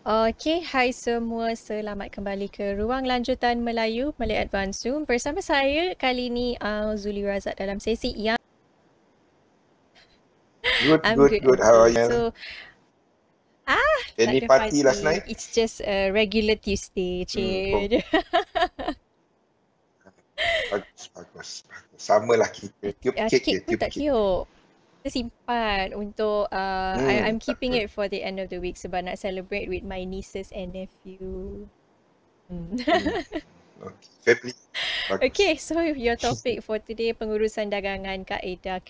Okey, hai semua. Selamat kembali ke Ruang Lanjutan Melayu Malay Advanced Zoom. Bersama saya kali ni Zuli Razak dalam sesi yang I'm good, Good. I'm How are good. you? So, tak Any ada party last party. night? It's just a regular Tuesday, Bagus, cik. bagus. Sama lah kita. Tiup kek je, Kek pun tiup tak kek. tiup. Kita simpan untuk, I'm Tak keeping apa. it for the end of the week sebab nak celebrate with my nieces and nephew. Hmm. Okay. Family. Bagus. Okay, so your topic for today pengurusan dagangan kaedah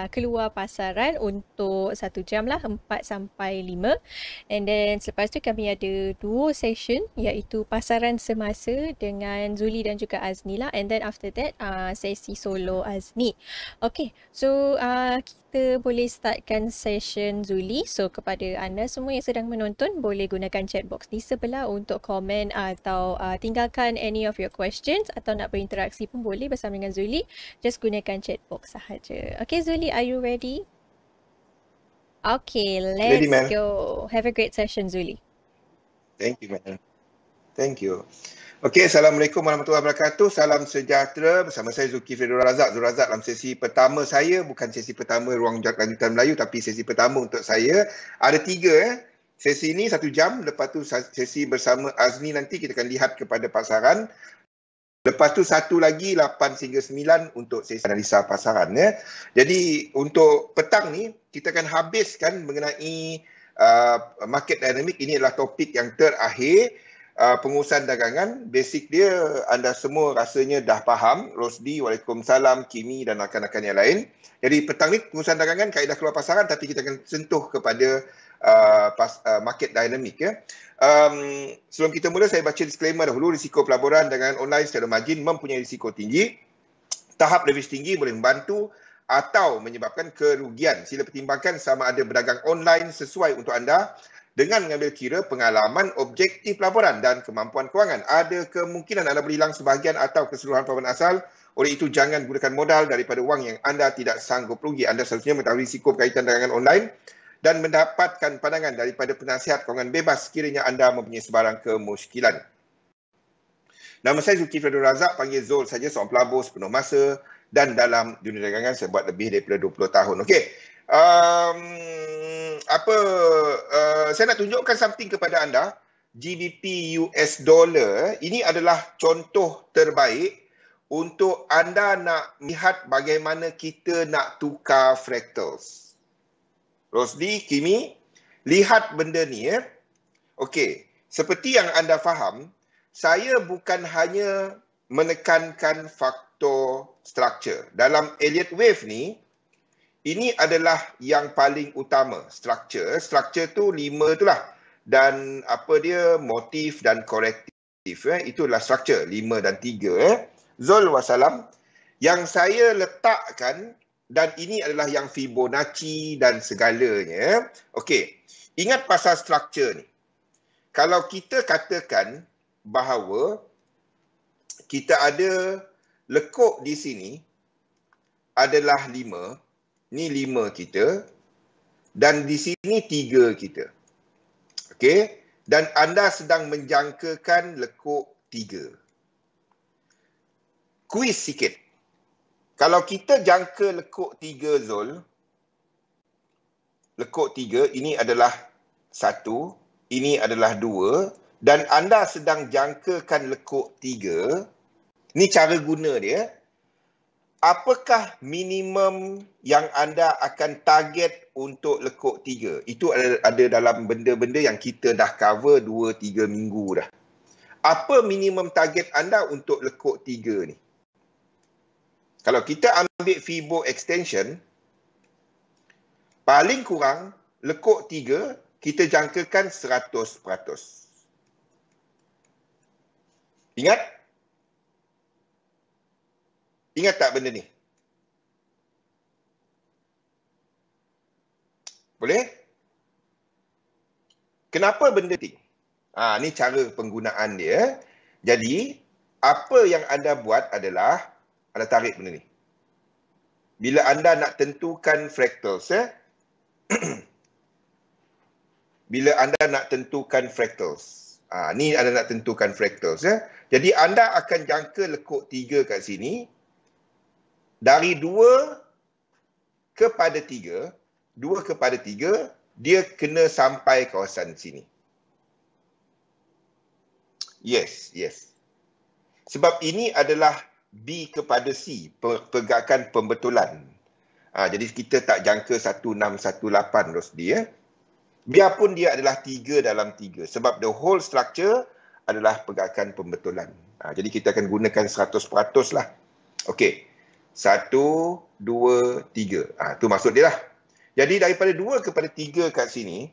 keluar pasaran untuk 1 jam lah, 4 sampai 5. And then selepas tu kami ada 2 session iaitu pasaran semasa dengan Zuli dan juga Azni lah. And then after that sesi solo Azni. Okay, so kita boleh startkan session Zuli. So kepada anda semua yang sedang menonton boleh gunakan chat box di sebelah untuk komen atau tinggalkan any of your questions atau nak berinteraksi pun boleh bersama dengan Zuli. Just gunakan chat box sahaja. Okay Zuli, are you ready? Okay, Ready, let's man? go. Have a great session Zuli. Thank you, man. Thank you. Okay, Assalamualaikum warahmatullahi wabarakatuh. Salam sejahtera. Bersama saya Zulkifli Zul Razak dalam sesi pertama saya. Bukan sesi pertama Ruang Lanjutan Melayu, tapi sesi pertama untuk saya. Ada 3 Sesi ini 1 jam. Lepas tu sesi bersama Azni nanti kita akan lihat kepada pasaran. Lepas tu satu lagi 8 hingga 9 untuk sesi analisa pasaran. Jadi untuk petang ni kita akan habiskan mengenai market dynamic. Ini adalah topik yang terakhir. Pengurusan dagangan, basic dia anda semua rasanya dah faham. Rosdi, Waalaikumsalam, Kimi dan rakan-rakan yang lain. Jadi petang ni pengurusan dagangan, kaedah keluar pasaran, tapi kita akan sentuh kepada market dynamic. Sebelum kita mula, saya baca disclaimer dahulu. Risiko pelaburan dagangan online secara margin mempunyai risiko tinggi. Tahap leverage tinggi boleh membantu atau menyebabkan kerugian. Sila pertimbangkan sama ada berdagang online sesuai untuk anda dengan mengambil kira pengalaman objektif pelaburan dan kemampuan kewangan. Ada kemungkinan anda berhilang sebahagian atau keseluruhan pelaburan asal. Oleh itu, jangan gunakan modal daripada wang yang anda tidak sanggup rugi. Anda seharusnya mengetahui risiko berkaitan dagangan online dan mendapatkan pandangan daripada penasihat kewangan bebas sekiranya anda mempunyai sebarang kemusykilan. Nama saya Zulkifli Zul Razak, panggil Zul saja, seorang pelabur sepenuh masa dan dalam dunia dagangan saya buat lebih daripada 20 tahun. Okey. Saya nak tunjukkan something kepada anda. GBP US dollar ini adalah contoh terbaik untuk anda nak lihat bagaimana kita nak tukar fractals. Rosdi, Kimi, lihat benda ni ya. Okey, seperti yang anda faham, saya bukan hanya menekankan faktor structure. Dalam Elliott Wave ni, ini adalah yang paling utama, structure. Structure tu 5 tu lah. Dan apa dia, motif dan korektif. Itulah structure, 5 dan 3. Zul wassalam. Yang saya letakkan, dan ini adalah yang Fibonacci dan segalanya. Okey, ingat pasal structure ni. Kalau kita katakan bahawa kita ada lekuk di sini adalah 5, ni 5 kita, dan di sini 3 kita. Okey, dan anda sedang menjangkakan lekuk 3. Kuis sikit. Kalau kita jangka lekuk 3 Zul, lekuk 3 ini adalah 1, ini adalah 2, dan anda sedang jangkakan lekuk 3, ni cara guna dia. Apakah minimum yang anda akan target untuk lekuk 3? Itu ada dalam benda-benda yang kita dah cover 2-3 minggu dah. Apa minimum target anda untuk lekuk 3 ni? Kalau kita ambil Fibo extension, paling kurang lekuk 3 kita jangkakan 100%. Ingat? Ingat tak benda ni? Boleh? Kenapa benda ni? Ni cara penggunaan dia. Jadi, apa yang anda buat adalah, anda tarik benda ni. Bila anda nak tentukan fractals, bila anda nak tentukan fractals. Ni anda nak tentukan fractals. Ya. Jadi anda akan jangka lekuk 3 kat sini. Dari 2 kepada 3, 2 kepada 3, dia kena sampai kawasan sini. Yes. Sebab ini adalah B kepada C, pergerakan pembetulan. Jadi kita tak jangka 1618 Rosdi. Biarpun dia adalah 3 dalam 3. Sebab the whole structure adalah pergerakan pembetulan. Jadi kita akan gunakan 100% lah. Okey. 1, 2, 3. Tu maksud dia lah. Jadi daripada 2 kepada 3 kat sini,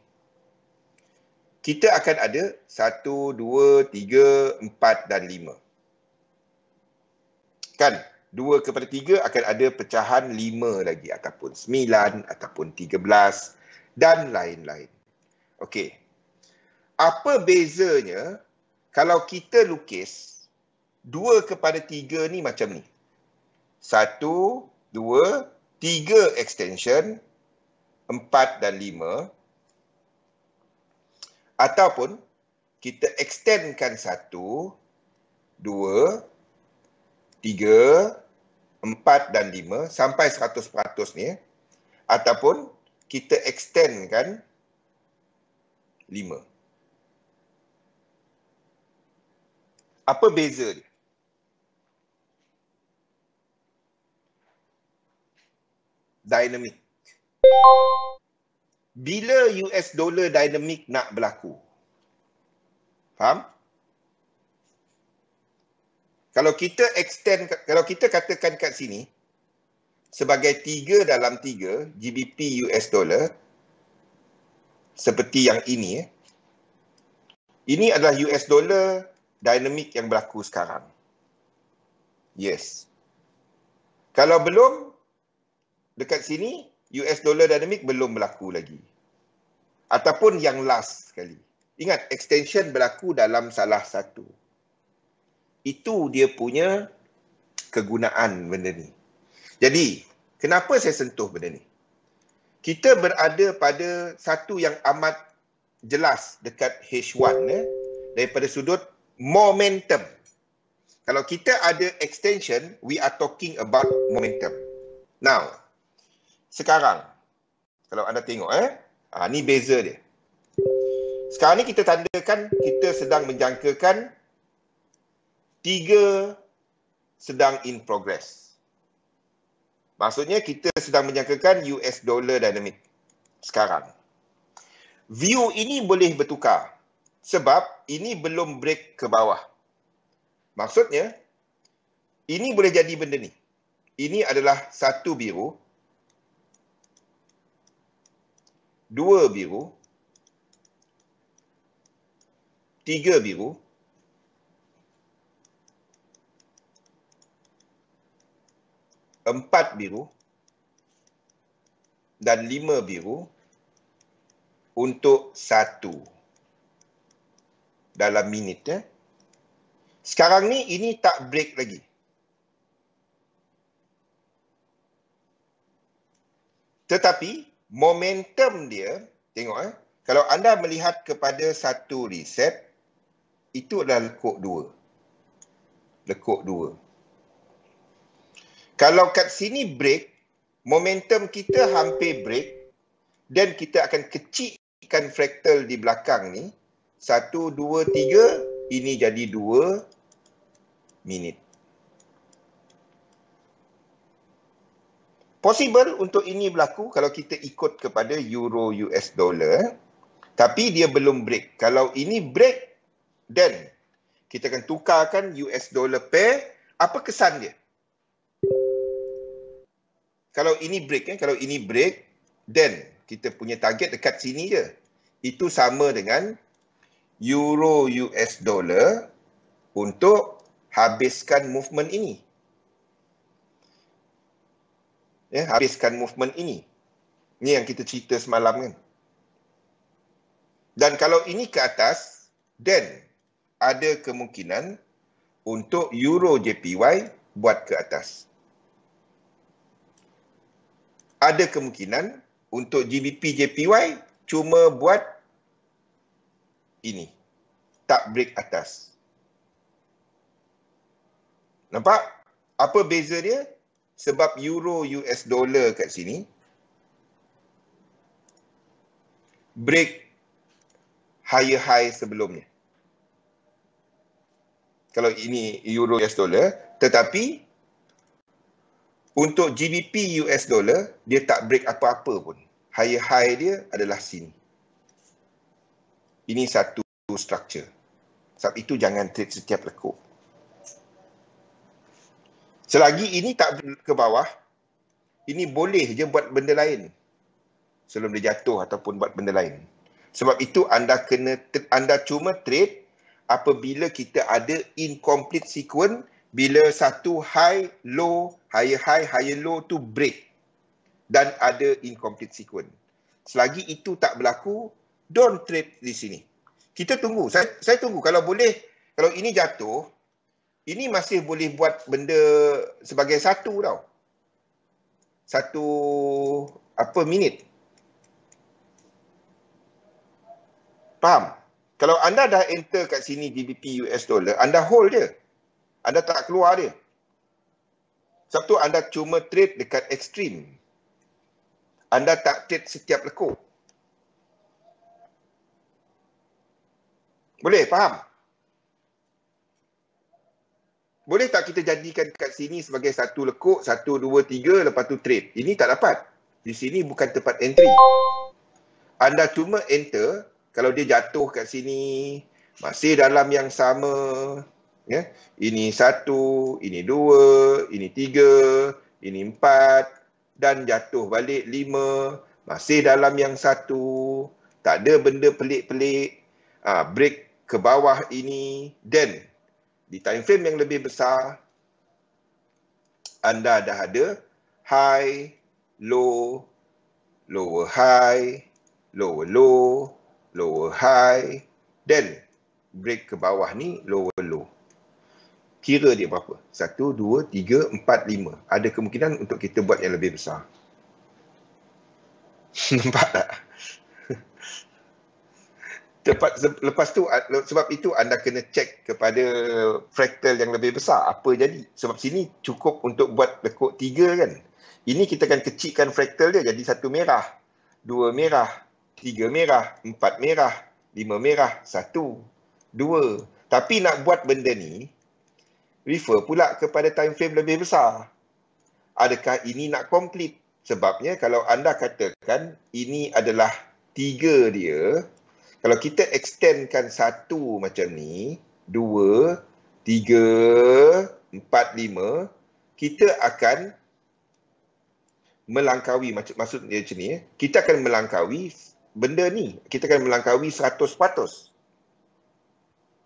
kita akan ada 1, 2, 3, 4 dan 5. Kan? 2 kepada 3 akan ada pecahan 5 lagi ataupun 9 ataupun 13 dan lain-lain. Okey. Apa bezanya kalau kita lukis 2 kepada 3 ni macam ni? 1, 2, 3 extension, 4 dan 5. Ataupun kita extendkan 1, 2, 3, 4 dan 5 sampai 100% ni. Ataupun kita extendkan 5. Apa beza dia? Dynamic. Bila US dollar dynamic nak berlaku? Faham? Kalau kita kalau kita katakan kat sini sebagai 3 dalam 3 GBP US dollar seperti yang ini. Ini adalah US dollar dynamic yang berlaku sekarang. Yes. Kalau belum, dekat sini US dollar dynamic belum berlaku lagi. Ataupun yang last sekali. Ingat, extension berlaku dalam salah satu. Itu dia punya kegunaan benda ni. Jadi, kenapa saya sentuh benda ni? Kita berada pada satu yang amat jelas dekat H1 daripada sudut momentum. Kalau kita ada extension, we are talking about momentum. Now, sekarang, kalau anda tengok, ni beza dia. Sekarang ni kita tandakan kita sedang menjangkakan 3 sedang in progress. Maksudnya kita sedang menjangkakan US dollar dynamic sekarang. View ini boleh bertukar sebab ini belum break ke bawah. Maksudnya, ini boleh jadi benda ni. Ini adalah 1 biru, 2 biru, 3 biru, 4 biru dan 5 biru untuk 1 dalam minit. Sekarang ni ini tak break lagi. Tetapi momentum dia, tengok kalau anda melihat kepada satu reset, itu adalah lekuk 2. Lekuk 2. Kalau kat sini break, momentum kita hampir break dan kita akan kecilkan fractal di belakang ni. 1, 2, 3, ini jadi 2 minit. Possible untuk ini berlaku kalau kita ikut kepada euro US dollar. Tapi dia belum break. Kalau ini break, then kita akan tukarkan US dollar pair. Apa kesan dia? Kalau ini break, kalau ini break, then kita punya target dekat sini je. Itu sama dengan euro US dollar untuk habiskan movement ini. Habiskan movement ini. Ini yang kita cerita semalam kan. Dan kalau ini ke atas, then ada kemungkinan untuk euro JPY buat ke atas. Ada kemungkinan untuk GBP JPY cuma buat ini. Tak break atas. Nampak? Apa beza dia? Sebab euro US dollar kat sini break higher high sebelumnya. Kalau ini euro US dollar, tetapi untuk GBP US dollar, dia tak break apa-apa pun. Higher high dia adalah sini. Ini satu structure. Sebab itu jangan trade setiap lekuk. Selagi ini tak ke bawah, ini boleh je buat benda lain sebelum dia jatuh ataupun buat benda lain. Sebab itu anda cuma trade apabila kita ada incomplete sequence, bila satu high, low, higher low tu break dan ada incomplete sequence. Selagi itu tak berlaku, don't trade di sini. Kita tunggu. Saya tunggu. Kalau boleh, kalau ini jatuh, ini masih boleh buat benda sebagai satu tau. Satu minit. Faham? Kalau anda dah enter kat sini GBP US dollar, anda hold dia. Anda tak keluar dia. Sebab tu anda cuma trade dekat ekstrim. Anda tak trade setiap lekuk. Boleh faham? Boleh tak kita jadikan kat sini sebagai satu lekuk, 1, 2, 3, lepas tu trade? Ini tak dapat. Di sini bukan tempat entry. Anda cuma enter, kalau dia jatuh kat sini, masih dalam yang sama. Ya? Ini 1, ini 2, ini 3, ini 4, dan jatuh balik 5, masih dalam yang 1. Tak ada benda pelik-pelik. Break ke bawah ini, then di time frame yang lebih besar, anda dah ada high, low, lower high, lower low, lower high, then break ke bawah ni lower low. Kira dia berapa? 1, 2, 3, 4, 5. Ada kemungkinan untuk kita buat yang lebih besar. Nampak tak? Lepas tu, sebab itu anda kena cek kepada fractal yang lebih besar. Apa jadi? Sebab sini cukup untuk buat lekuk 3 kan. Ini kita akan kecilkan fractal dia jadi 1 merah, 2 merah, 3 merah, 4 merah, 5 merah, 1, 2. Tapi nak buat benda ni, refer pula kepada time frame lebih besar. Adakah ini nak complete? Sebabnya kalau anda katakan ini adalah 3 dia, kalau kita extendkan 1 macam ni, 2, 3, 4, 5, kita akan melangkaui, maksud dia macam ni, kita akan melangkaui benda ni. Kita akan melangkaui 100%.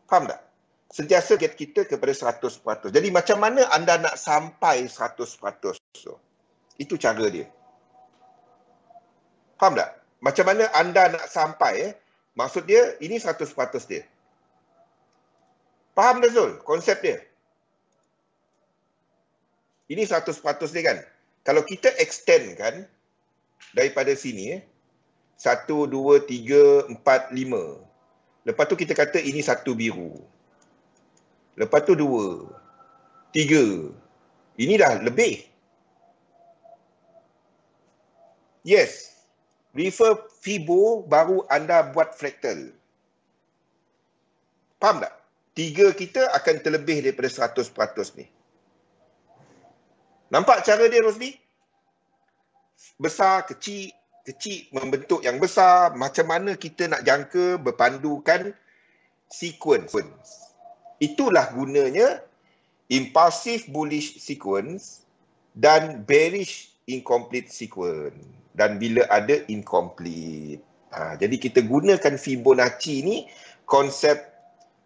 Faham tak? Sentiasa kita kepada 100%. Jadi macam mana anda nak sampai 100%? Itu cara dia. Faham tak? Macam mana anda nak sampai, maksud dia, ini 100% dia. Faham tak Zul? Konsep dia. Ini 100% dia kan? Kalau kita extend kan, daripada sini, 1, 2, 3, 4, 5. Lepas tu kita kata ini 1 biru. Lepas tu 2, 3. Ini dah lebih. Yes. Refer Fibo baru anda buat fractal. Faham tak? 3 kita akan terlebih daripada 100% ni. Nampak cara dia, Rosli? Besar, kecil, kecil membentuk yang besar. Macam mana kita nak jangka berpandukan sequence. Itulah gunanya impulsive bullish sequence dan bearish incomplete sequence. Dan bila ada incomplete. Jadi kita gunakan Fibonacci ni konsep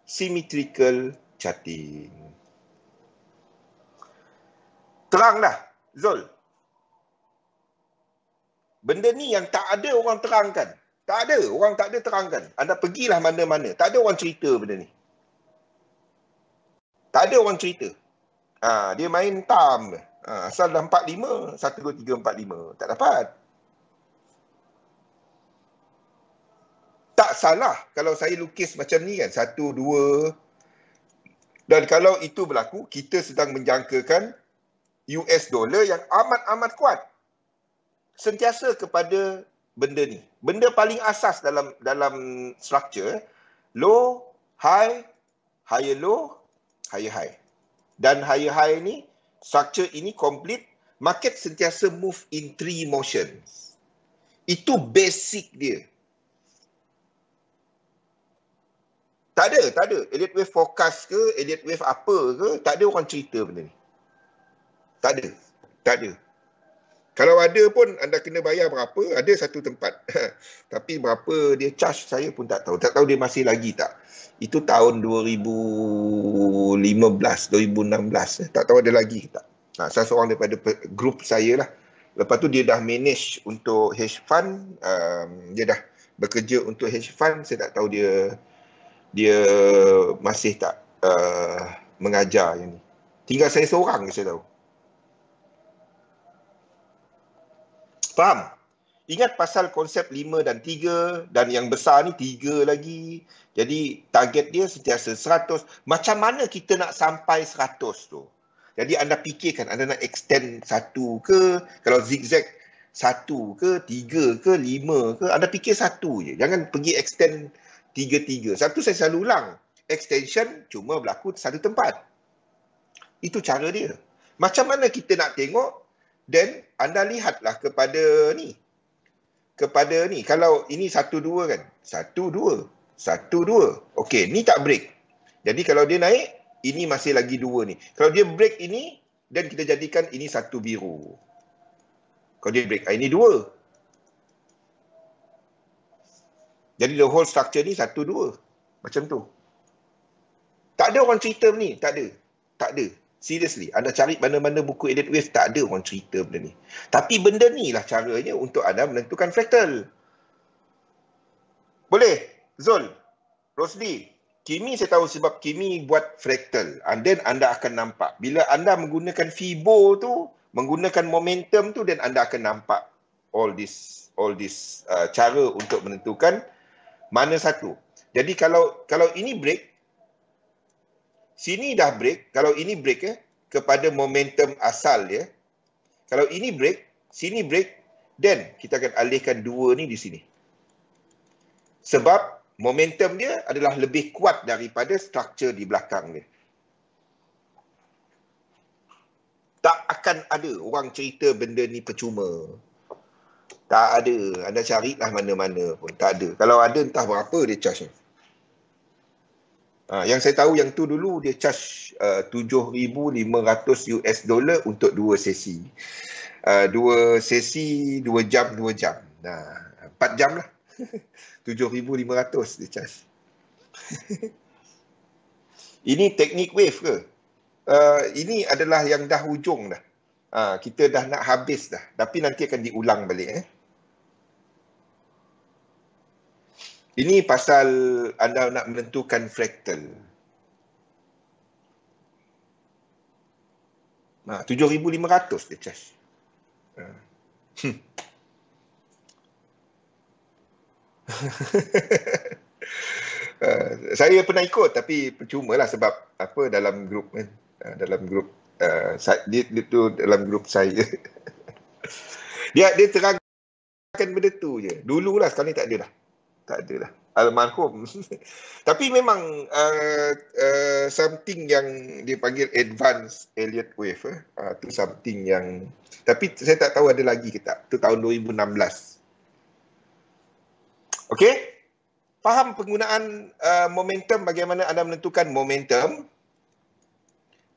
symmetrical charting. Terang dah, Zul. Benda ni yang tak ada orang terangkan. Tak ada, orang tak ada terangkan. Anda pergilah mana-mana. Tak ada orang cerita benda ni. Tak ada orang cerita. Dia main tam. Asal dah 45, 1, 2, 3, 4, 5. Tak dapat. Tak Tak salah kalau saya lukis macam ni kan, 1, 2. Dan kalau itu berlaku, kita sedang menjangkakan US dollar yang amat-amat kuat. Sentiasa kepada benda ni. Benda paling asas dalam structure, low, high, higher low, higher high. Dan higher high ni, structure ini complete, market sentiasa move in 3 motions. Itu basic dia. Tak ada. Elliott Wave forecast ke, Elliott Wave apa ke, tak ada orang cerita benda ni. Tak ada. Kalau ada pun anda kena bayar berapa, ada satu tempat. Tapi berapa dia charge saya pun tak tahu. Tak tahu dia masih lagi tak. Itu tahun 2015, 2016. Tak tahu ada lagi tak. Salah seorang daripada grup saya lah. Lepas tu dia dah manage untuk hedge fund. Dia dah bekerja untuk hedge fund. Saya tak tahu dia masih tak mengajar yang ni. Tinggal saya seorang je saya tahu. Faham? Ingat pasal konsep 5 dan 3 dan yang besar ni 3 lagi. Jadi target dia sentiasa 100. Macam mana kita nak sampai 100 tu? Jadi anda fikirkan anda nak extend 1 ke, kalau zigzag 1 ke, 3 ke, 5 ke, anda fikir 1 je. Jangan pergi extend 3-3. Satu saya selalu ulang. Extension cuma berlaku satu tempat. Itu cara dia. Macam mana kita nak tengok? Dan anda lihatlah kepada ni. Kalau ini 1-2 kan. 1-2. 1-2. Okey, ni tak break. Jadi kalau dia naik, ini masih lagi 2 ni. Kalau dia break ini, dan kita jadikan ini 1 biru. Kalau dia break, ini 2. Jadi the whole structure ni 1-2. Macam tu. Tak ada orang cerita ni. Tak ada. Seriously, anda cari mana-mana buku Elliott Wave, tak ada orang cerita benda ni. Tapi benda ni lah caranya untuk anda menentukan fractal. Boleh? Zul, Rosli, Kimi saya tahu sebab Kimi buat fractal. And then anda akan nampak. Bila anda menggunakan Fibo tu, menggunakan momentum tu, dan anda akan nampak all this cara untuk menentukan mana satu. Jadi kalau ini break, sini dah break, kalau ini break kepada momentum asal dia. Kalau ini break, sini break, then kita akan alihkan 2 ni di sini. Sebab momentum dia adalah lebih kuat daripada struktur di belakang dia. Tak akan ada orang cerita benda ni percuma. Tak ada. Anda carilah mana-mana pun. Tak ada. Kalau ada entah berapa dia charge. Yang saya tahu yang tu dulu dia charge $7,500 US dollar untuk 2 sesi. 2 sesi, 2 jam, 2 jam. 4 jam lah. 7,500 dia charge. Ini teknik wave ke? Ini adalah yang dah hujung dah. Kita dah nak habis dah. Tapi nanti akan diulang balik. Ini pasal anda nak menentukan fractal. 7,500 dia charge. Saya pernah ikut tapi percuma lah sebab apa dalam grup kan. Dalam grup dia tu dalam grup saya. dia terangkan benda tu je. Dululah, sekarang ni tak ada dah. Tak ada lah. Almarhum. Tapi memang something yang dia panggil advanced Elliott Wave. Tu something yang... Tapi saya tak tahu ada lagi ke tak. Tu tahun 2016. Okey? Faham penggunaan momentum, bagaimana anda menentukan momentum?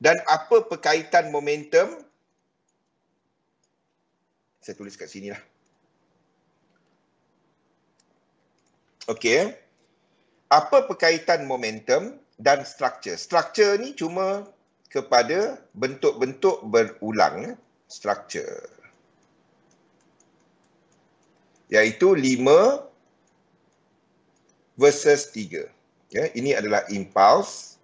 Dan apa perkaitan momentum? Saya tulis kat sini lah. Okey. Apa perkaitan momentum dan struktur? Struktur ni cuma kepada bentuk-bentuk berulang struktur. Iaitu 5 versus 3. Ya, ini adalah impulse.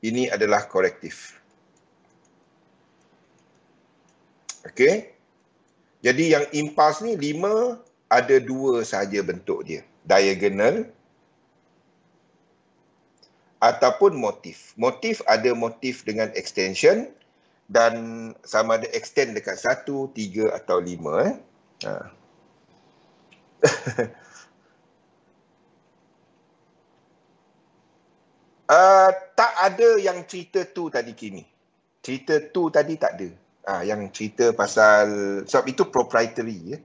Ini adalah korektif. Okey. Jadi yang impuls ni 5 ada 2 sahaja bentuk dia. Diagonal ataupun motif. Motif ada motif dengan extension dan sama ada extend dekat 1, 3 atau 5. Tak ada yang cerita tu tadi kini. Cerita tu tadi tak ada. Yang cerita pasal, sebab itu proprietary.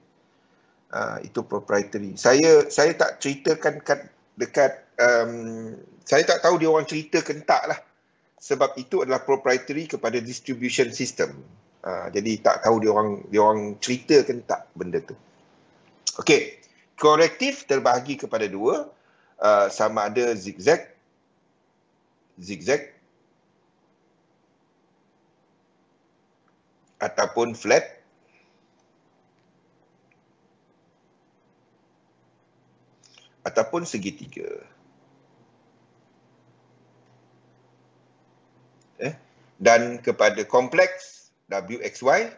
Itu proprietary. Saya tak ceritakan dekat, saya tak tahu dia orang cerita ke tak lah. Sebab itu adalah proprietary kepada distribution system. Jadi tak tahu dia orang cerita ke tak benda tu. Okey. Korektif terbahagi kepada 2. Sama ada zigzag ataupun flat ataupun segitiga. Dan kepada kompleks WXY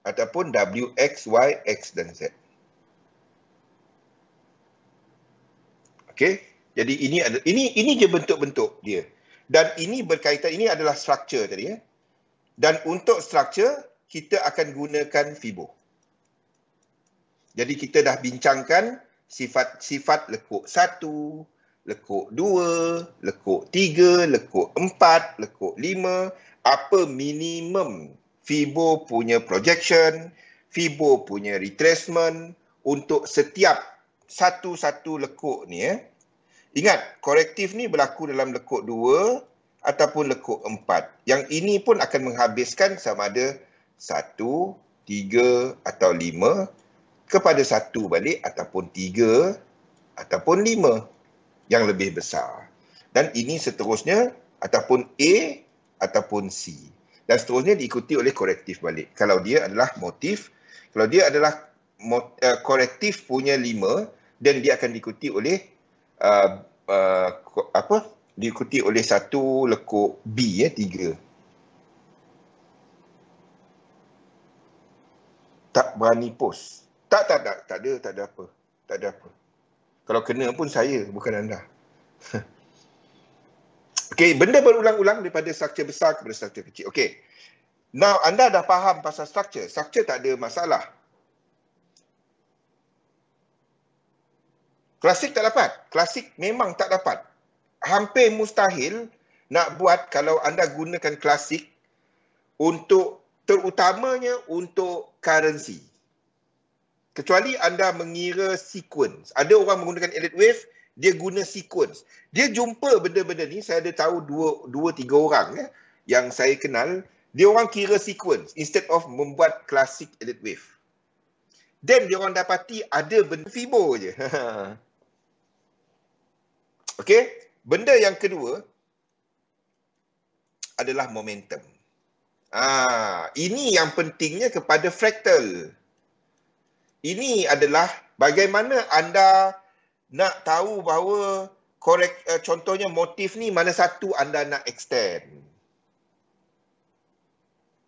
ataupun WXY, X dan Z. Okey. Jadi ini je bentuk-bentuk dia. Dan ini berkaitan, ini adalah structure tadi. Dan untuk structure, kita akan gunakan Fibo. Jadi kita dah bincangkan sifat lekuk 1, lekuk 2, lekuk 3, lekuk 4, lekuk 5. Apa minimum Fibo punya projection, Fibo punya retracement untuk setiap satu-satu lekuk ni. Ingat, korektif ni berlaku dalam lekuk 2 ataupun lekuk 4. Yang ini pun akan menghabiskan sama ada 1, 3 atau 5 kepada 1 balik ataupun 3 ataupun 5 yang lebih besar. Dan ini seterusnya ataupun A ataupun C. Dan seterusnya diikuti oleh korektif balik. Kalau dia adalah motif, kalau dia adalah korektif punya 5, dan dia akan diikuti oleh diikuti oleh 1 lekuk B 3. Tak berani post. Tak ada apa. Tak ada apa. Kalau kena pun saya, bukan anda. Okey, benda berulang-ulang daripada struktur besar kepada struktur kecil. Okey. Now, anda dah faham pasal struktur. Struktur tak ada masalah. Klasik tak dapat. Klasik memang tak dapat. Hampir mustahil nak buat kalau anda gunakan klasik untuk, terutamanya untuk currency. Kecuali anda mengira sequence. Ada orang menggunakan elite wave, dia guna sequence. Dia jumpa benda-benda ni, saya ada tahu 2-3 orang yang saya kenal, dia orang kira sequence instead of membuat klasik elite wave. Dan dia orang dapati ada benda Fibo je. Okey, benda yang kedua adalah momentum. Ini yang pentingnya kepada fractal. Ini adalah bagaimana anda nak tahu bahawa contohnya motif ni mana satu anda nak extend.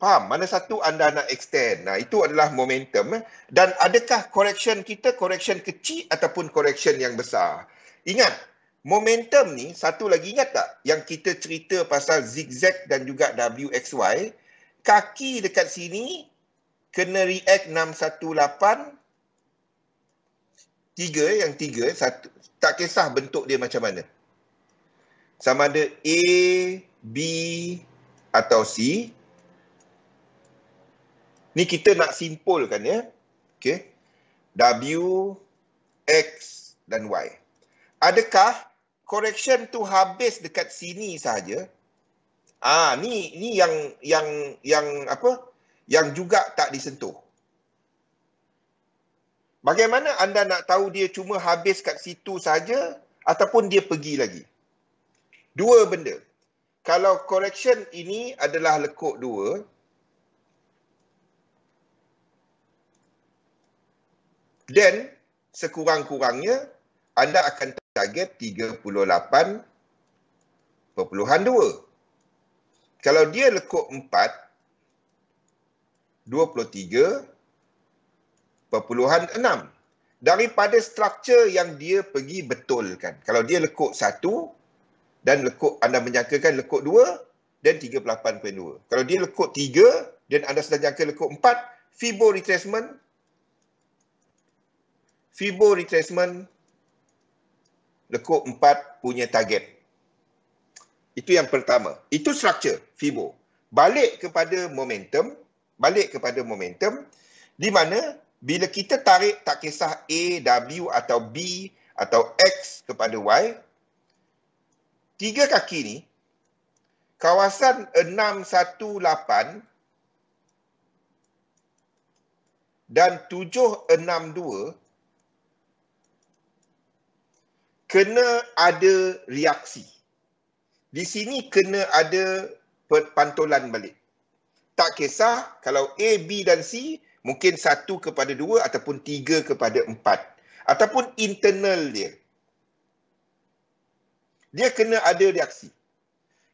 Faham? Mana satu anda nak extend. Itu adalah momentum. Dan adakah correction kita correction kecil ataupun correction yang besar? Ingat, momentum ni, satu lagi ingat tak yang kita cerita pasal zigzag dan juga WXY, kaki dekat sini kena react 618, 3, satu, tak kisah bentuk dia macam mana. Sama ada A, B atau C. Ni kita nak simpulkan ya. Okay. W, X dan Y. Adakah correction tu habis dekat sini saja? Ni yang apa? Yang juga tak disentuh. Bagaimana anda nak tahu dia cuma habis kat situ saja ataupun dia pergi lagi? Dua benda. Kalau correction ini adalah lekuk 2, dan sekurang-kurangnya anda akan target 38.2. Kalau dia lekuk 4, 23.6. Daripada struktur yang dia pergi betulkan. Kalau dia lekuk 1 dan lekuk anda menjangkakan lekuk 2 dan 38.2. Kalau dia lekuk 3 dan anda sedang jangka lekuk 4, Fibo retracement lekuk 4 punya target. Itu yang pertama. Itu struktur Fibo. Balik kepada momentum di mana bila kita tarik tak kisah A, W atau B atau X kepada Y, 3 kaki ni, kawasan 618 dan 762 kena ada reaksi. Di sini kena ada pantulan balik. Tak kisah kalau A, B dan C mungkin 1 kepada 2 ataupun 3 kepada 4. Ataupun internal dia. Dia kena ada reaksi.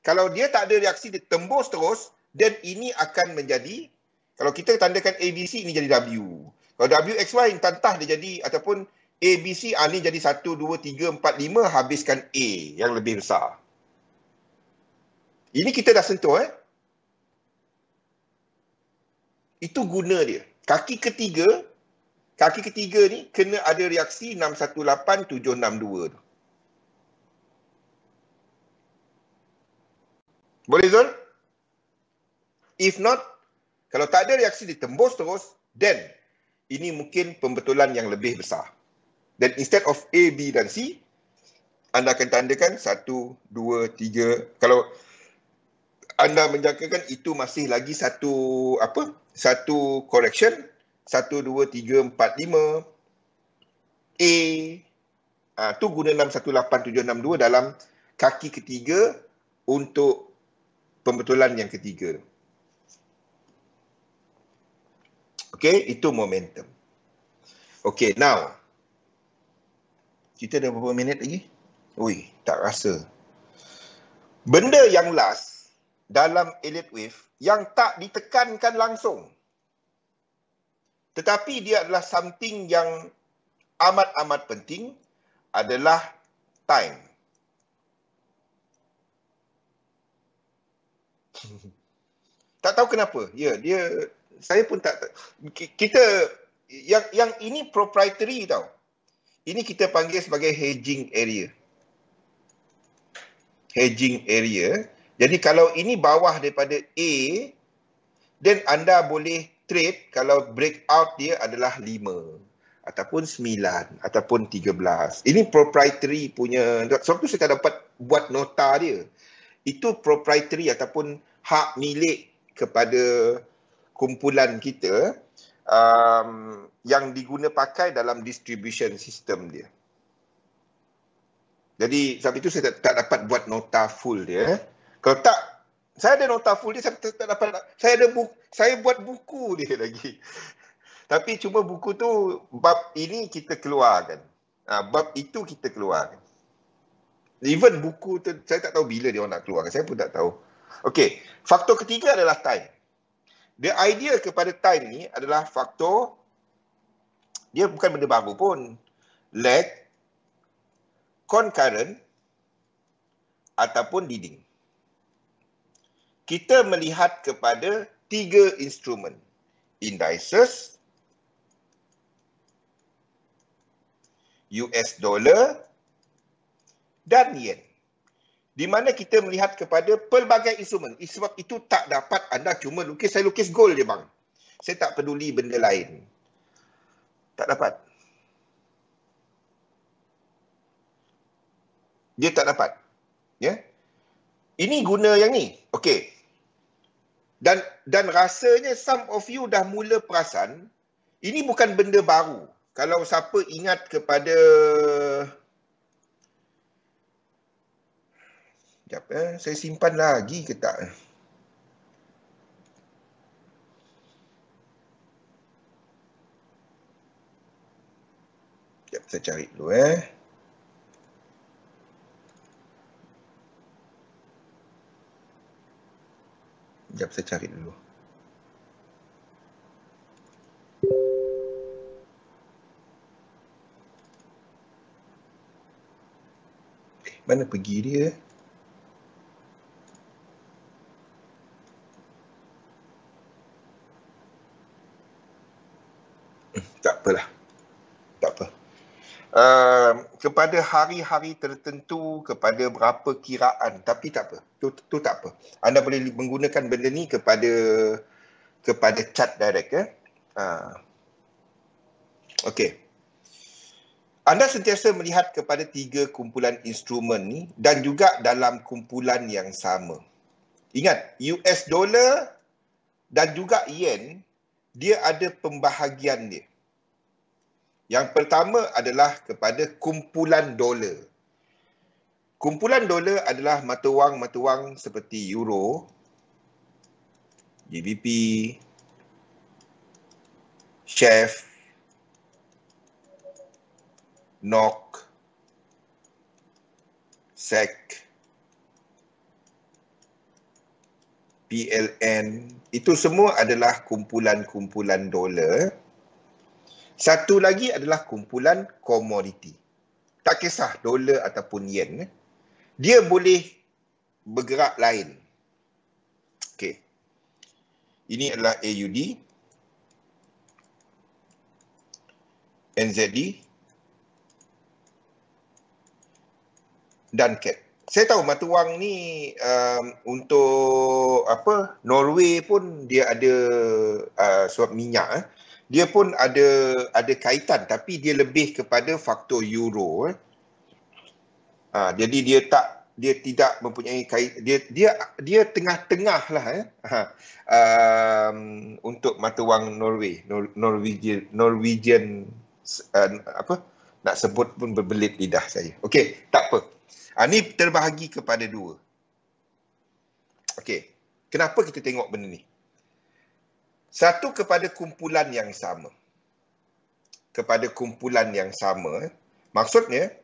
Kalau dia tak ada reaksi, dia tembus terus dan ini akan menjadi, kalau kita tandakan ABC, ini jadi W. Kalau WXY, tantah dia jadi, ataupun ABC, ini jadi 1, 2, 3, 4, 5, habiskan A yang lebih besar. Ini kita dah sentuh, Itu guna dia. Kaki ketiga ni kena ada reaksi 618, 762 tu. Boleh Zul? If not, kalau tak ada reaksi ditembus terus, then ini mungkin pembetulan yang lebih besar. Dan instead of A, B dan C, anda akan tandakan 1, 2, 3. Kalau anda menjangkakan itu masih lagi satu correction, 1, 2, 3, 4, 5 A, tu guna 618, 762 dalam kaki ketiga untuk pembetulan yang ketiga. Okey, itu momentum. Okey, now kita ada berapa minit lagi? Ui, tak rasa. Benda yang last dalam elite wave yang tak ditekankan langsung, tetapi dia adalah something yang amat-amat penting, adalah time. Tak tahu kenapa. Ya, saya pun tak, kita yang ini proprietary tau. Ini kita panggil sebagai hedging area. Hedging area. Jadi kalau ini bawah daripada A, then anda boleh trade kalau breakout dia adalah 5 ataupun 9 ataupun 13. Ini proprietary punya, sebab tu saya tak dapat buat nota dia. Itu proprietary ataupun hak milik kepada kumpulan kita yang diguna pakai dalam distribution system dia. Jadi sebab itu saya tak dapat buat nota full dia. Kalau tak, saya ada nota full dia, saya tak dapat. Saya buat buku dia lagi. Tapi cuma buku tu bab ini kita keluarkan. Bab itu kita keluarkan. Even buku tu saya tak tahu bila dia orang nak keluarkan. Saya pun tak tahu. Okey, faktor ketiga adalah time. The idea kepada time ni adalah faktor, dia bukan benda baru pun. Lag, concurrent ataupun leading. Kita melihat kepada 3 instrumen. Indices, US dollar dan yen. Di mana kita melihat kepada pelbagai instrumen. Sebab itu tak dapat anda cuma lukis, saya lukis gold je bang. Saya tak peduli benda lain. Tak dapat. Dia tak dapat. Ya. Ini guna yang ni. Okey. Dan rasanya some of you dah mula perasan, ini bukan benda baru. Kalau siapa ingat kepada, sekejap saya simpan lagi ke tak? Sekejap saya cari dulu Sekejap saya cari dulu. Mana pergi dia? Tak apalah. Tak apa. Kepada hari-hari tertentu, kepada berapa kiraan, tapi tak apa. Tu tak apa. Anda boleh menggunakan benda ni kepada chart direct ya. Okey. Anda sentiasa melihat kepada 3 kumpulan instrumen ni dan juga dalam kumpulan yang sama. Ingat, US dollar dan juga yen, dia ada pembahagian dia. Yang pertama adalah kepada kumpulan dolar. Kumpulan dolar adalah mata wang seperti euro, GBP, CHF, NOK, SEK, PLN. Itu semua adalah kumpulan-kumpulan dolar. Satu lagi adalah kumpulan komoditi. Tak kisah dolar ataupun yen. Dia boleh bergerak lain. Okey. Ini adalah AUD, NZD dan CAD. Saya tahu mata wang ni untuk apa, Norway pun dia ada sebab minyak dia pun ada kaitan, tapi dia lebih kepada faktor euro. Jadi dia tidak mempunyai dia tengah-tengah lah untuk mata wang Norwegian apa nak sebut pun berbelit lidah saya. Okey, tak apa. Ni terbahagi kepada 2. Okey. Kenapa kita tengok benda ni? Satu, kepada kumpulan yang sama. Kepada kumpulan yang sama. Maksudnya,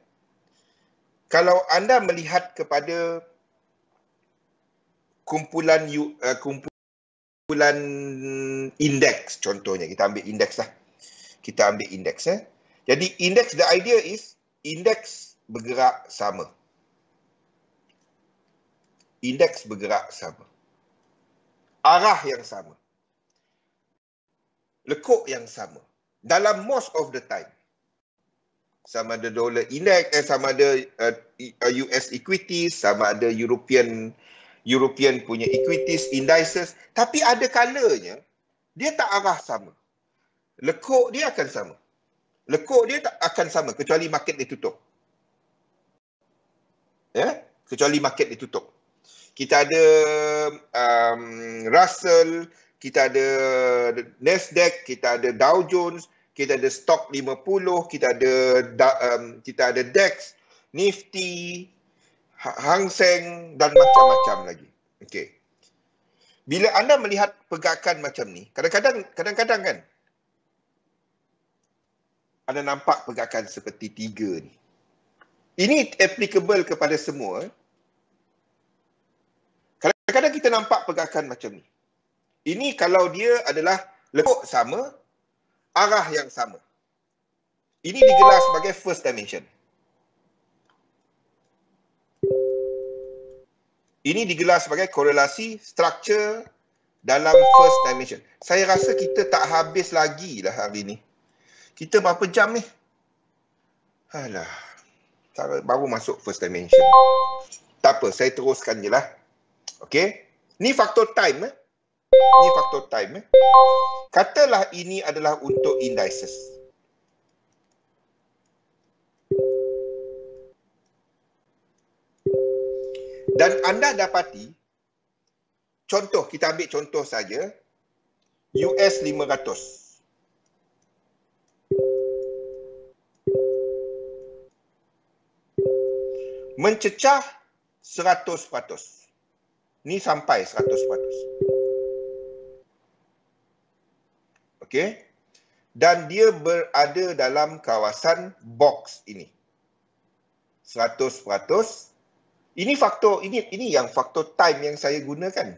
kalau anda melihat kepada kumpulan indeks contohnya, kita ambil indeks lah. Kita ambil indeks. Jadi indeks, the idea is indeks bergerak sama. Indeks bergerak sama. Arah yang sama. Lekuk yang sama. Dalam most of the time. Sama ada dollar index, sama ada US equities, sama ada European punya equities, indices. Tapi ada kalanya, dia tak arah sama. Lekuk dia akan sama. Lekuk dia tak akan sama kecuali market ditutup. Ya, kecuali market ditutup. Kita ada Russell, kita ada Nasdaq, kita ada Dow Jones, kita ada Stock 50, kita ada DAX, Nifty, Hang Seng dan macam-macam lagi. Okey. Bila anda melihat pergerakan macam ni, kadang-kadang kan anda nampak pergerakan seperti 3 ni. Ini applicable kepada semua. Kadang-kadang kita nampak pergerakan macam ni. Ini kalau dia adalah lekuk sama, arah yang sama. Ini digelar sebagai first dimension. Ini digelar sebagai korelasi structure dalam first dimension. Saya rasa kita tak habis lagi lah hari ni. Kita berapa jam ni? Alah, baru masuk first dimension. Tak apa, saya teruskan je lah. Okey. Ni faktor time. Ni faktor time. Katalah ini adalah untuk indices. Dan anda dapati, contoh, kita ambil contoh saja, US 500. Mencecah 100%. Ni sampai 100%. Okey. Dan dia berada dalam kawasan box ini. 100%. Ini faktor, ini yang faktor time yang saya gunakan.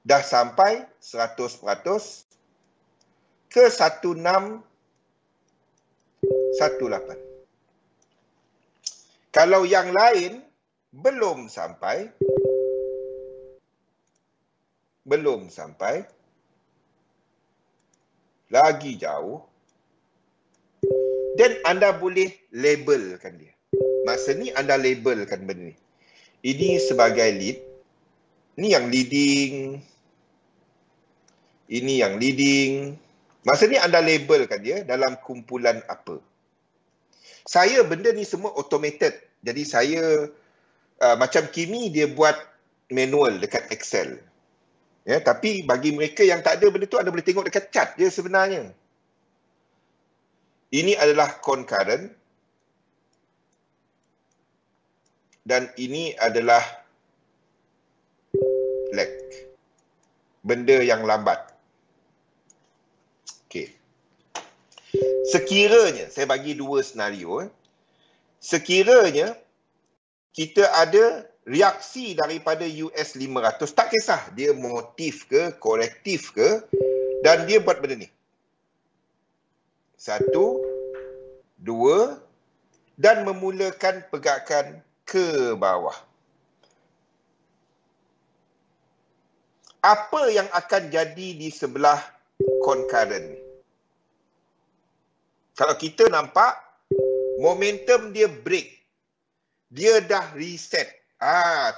Dah sampai 100% ke 1618. Kalau yang lain belum sampai, lagi jauh, dan anda boleh labelkan dia. Masa ni anda labelkan benda ni. Ini sebagai lead, ni yang leading, ini yang leading. Masa ni anda labelkan dia dalam kumpulan apa. Saya benda ni semua automated. Jadi saya macam Kimi dia buat manual dekat Excel. Ya, tapi bagi mereka yang tak ada benda tu, anda boleh tengok dekat chart je sebenarnya. Ini adalah concurrent dan ini adalah lag. Benda yang lambat. Okey. Sekiranya, saya bagi dua senario. Sekiranya kita ada reaksi daripada US 500, tak kisah dia motif ke, korektif ke, dan dia buat benda ni. 1, 2, dan memulakan pergerakan ke bawah. Apa yang akan jadi di sebelah concurrent ni? Kalau kita nampak, momentum dia break. Dia dah reset.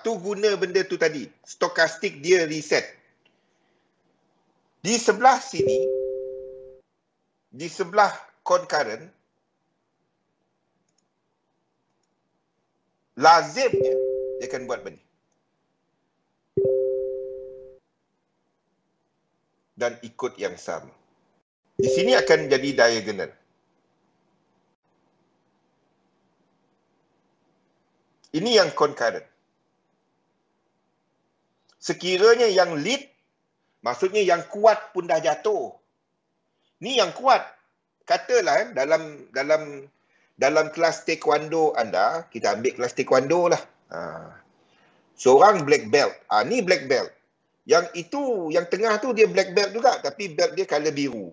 Tu guna benda tu tadi. Stokastik dia reset. Di sebelah sini, di sebelah concurrent, lazimnya dia akan buat benda. Dan ikut yang sama. Di sini akan jadi diagonal. Ini yang concurrent. Sekiranya yang lead, maksudnya yang kuat pun dah jatuh. Ni yang kuat. Katalah dalam kelas taekwondo anda, kita ambil kelas taekwondo lah. Seorang black belt. Ni black belt. Yang itu, yang tengah tu dia black belt juga, tapi belt dia color biru.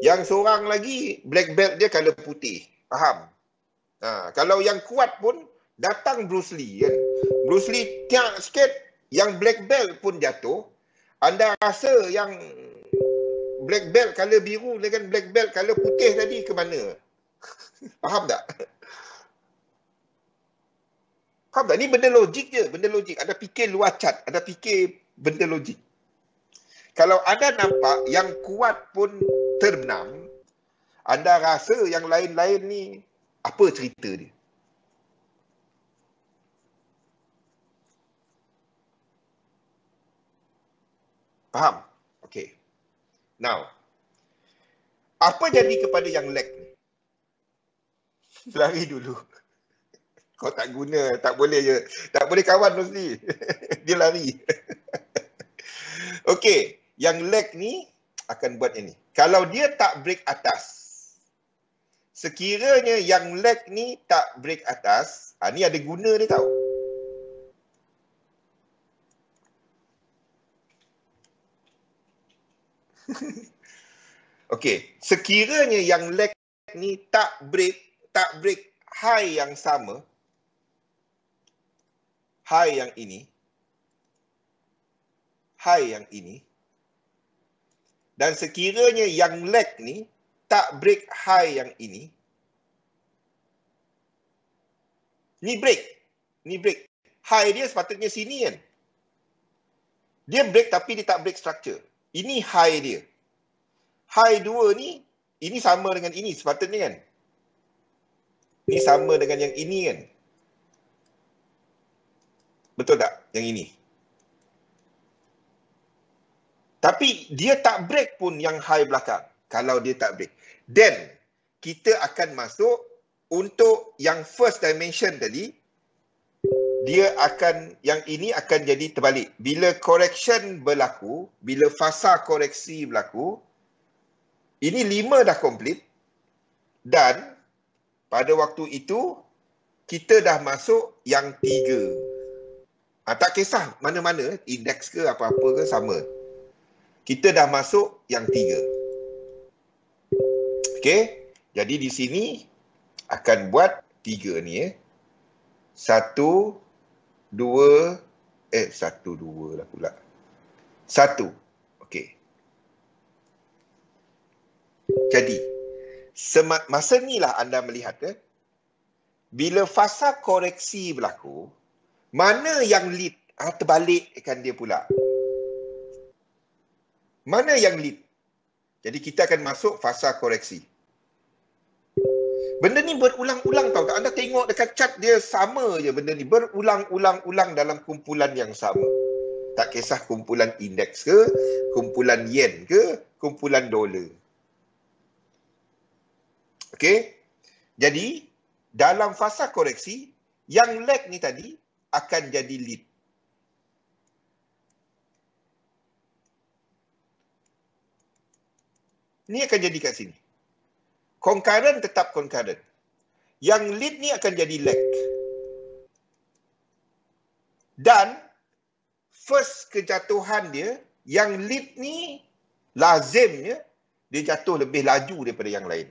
Yang seorang lagi, black belt dia color putih. Faham? Kalau yang kuat pun, datang Bruce Lee kan. Bruce Lee tiak sikit, yang black belt pun jatuh. Anda rasa yang black belt color biru dengan black belt color putih tadi ke mana? Faham tak? Faham tak? Ni benda logik je, benda logik. Anda fikir luar cat, anda fikir benda logik. Kalau anda nampak yang kuat pun terbenam, anda rasa yang lain-lain ni apa cerita dia? Faham? Okey. Now, apa jadi kepada yang lag ni? Lari dulu. Kau tak guna, tak boleh je. Tak boleh kawan mesti. Dia lari. Okey, yang lag ni akan buat ini. Kalau dia tak break atas, sekiranya yang lag ni tak break atas, ni ada guna dia tahu. Okey, sekiranya yang lag ni tak break high yang sama, high yang ini, dan sekiranya yang lag ni tak break high yang ini, ni break. High dia sepatutnya sini kan. Dia break tapi dia tak break structure. Ini high dia. High 2 ni, ini sama dengan ini sepatutnya kan. Ini sama dengan yang ini kan. Betul tak? Yang ini. Tapi dia tak break pun yang high belakang. Kalau dia tak break. Then, kita akan masuk untuk yang first dimension tadi. Yang ini akan jadi terbalik. Bila correction berlaku, bila fasa koreksi berlaku, ini 5 dah complete. Dan pada waktu itu, kita dah masuk yang 3. Tak kisah mana-mana, indeks ke apa-apa ke sama. Kita dah masuk yang 3. Okey, jadi di sini akan buat 3 ni. 1, 2, 1, 2 lah pula. 1. Okey. Jadi, masa ni lah anda melihat bila fasa koreksi berlaku, mana yang lead? Terbalikkan dia pula. Mana yang lead? Jadi kita akan masuk fasa koreksi. Benda ni berulang-ulang tau. Anda tengok dekat chart dia sama je benda ni. Berulang-ulang dalam kumpulan yang sama. Tak kisah kumpulan indeks ke, kumpulan yen ke, kumpulan dolar. Okey? Jadi, dalam fasa koreksi, yang lag ni tadi akan jadi lead. Ni akan jadi kat sini. Concurrent tetap concurrent. Yang lead ni akan jadi lag. Dan first kejatuhan dia, yang lead ni lazimnya dia jatuh lebih laju daripada yang lain.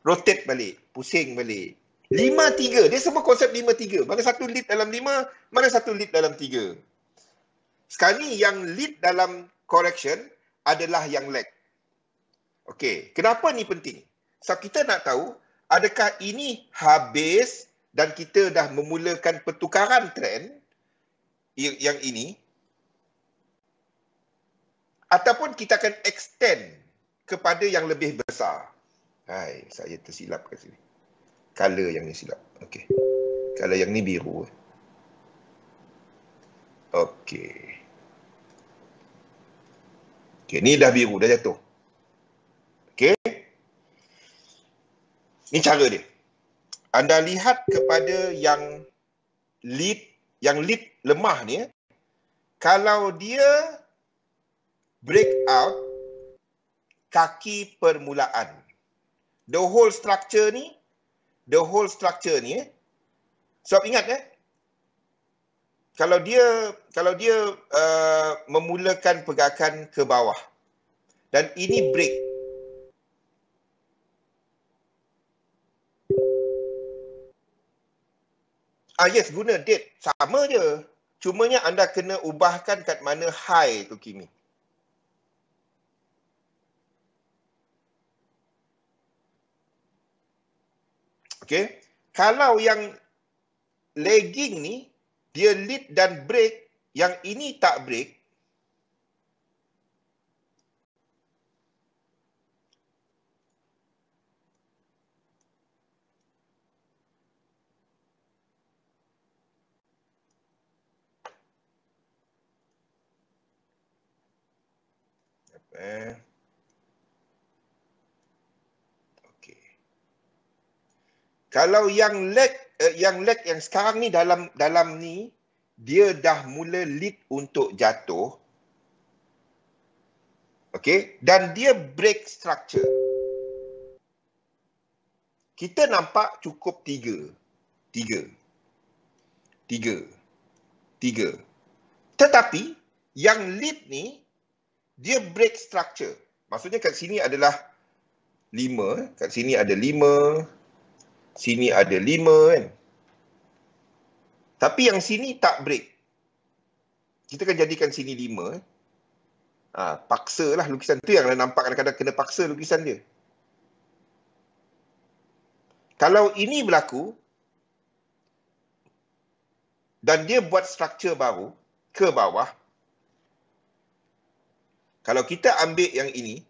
Rotate balik, pusing balik. 5-3, dia semua konsep 5-3. Mana satu lead dalam 5, mana satu lead dalam 3. Sekarang ni yang lead dalam correction adalah yang lag. Okey, kenapa ni penting? So kita nak tahu, adakah ini habis dan kita dah memulakan pertukaran trend yang ini, ataupun kita akan extend kepada yang lebih besar. Hai, saya tersilap kat sini. Color yang ni silap. Okey. Color yang ni biru. Okey. Okey, ni dah biru, dah jatuh. Okey. Ni cara dia. Anda lihat kepada yang lead lemah ni, kalau dia break out kaki permulaan, the whole structure ni, sebab ingat kalau dia memulakan pergerakan ke bawah dan ini break, yes, guna date sama je, cumanya anda kena ubahkan kat mana high tu Kimi. Okey, kalau yang lagging ni dia lead dan break, yang ini tak break, kalau yang lag yang sekarang ni dalam ni dia dah mula lead untuk jatuh, okey, dan dia break structure, kita nampak cukup 3. Tetapi yang lead ni dia break structure, maksudnya kat sini adalah 5, kat sini ada 5, sini ada 5 kan. Tapi yang sini tak break. Kita akan jadikan sini 5. Paksalah lukisan tu, yang nampak kadang-kadang kena paksa lukisan dia. Kalau ini berlaku dan dia buat struktur baru ke bawah, kalau kita ambil yang ini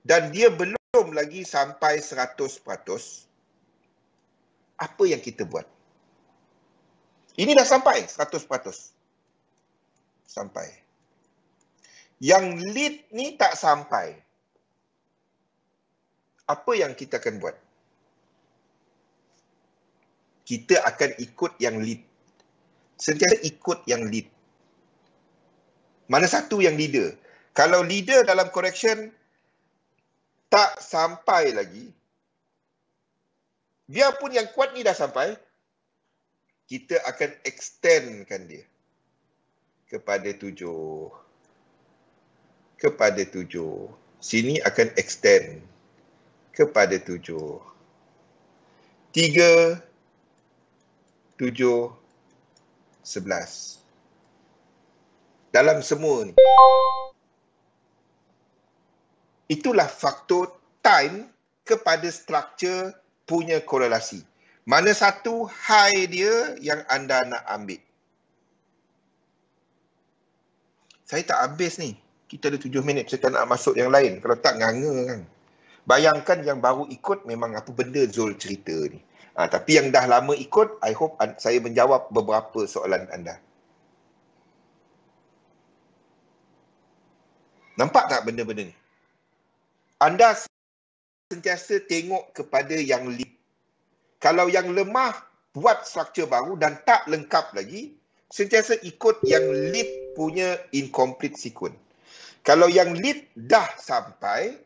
dan dia belum lagi sampai 100%, apa yang kita buat? Ini dah sampai 100%. Sampai. Yang lead ni tak sampai. Apa yang kita akan buat? Kita akan ikut yang lead. Sentiasa ikut yang lead. Mana satu yang leader? Kalau leader dalam correction tak sampai lagi, biarpun yang kuat ni dah sampai, kita akan extendkan dia kepada 7. Kepada 7. Sini akan extend kepada 7. 3, 7, 11. Dalam semua ni. Itulah faktor time kepada struktur punya korelasi. Mana satu high dia yang anda nak ambil. Saya tak habis ni. Kita ada 7 minit, saya tak nak masuk yang lain. Kalau tak nganga kan. Bayangkan yang baru ikut memang apa benda Zul cerita ni. Tapi yang dah lama ikut, I hope saya menjawab beberapa soalan anda. Nampak tak benda-benda ni? Anda sentiasa tengok kepada yang lead. Kalau yang lemah buat struktur baru dan tak lengkap lagi, sentiasa ikut yang lead punya incomplete sequence. Kalau yang lead dah sampai,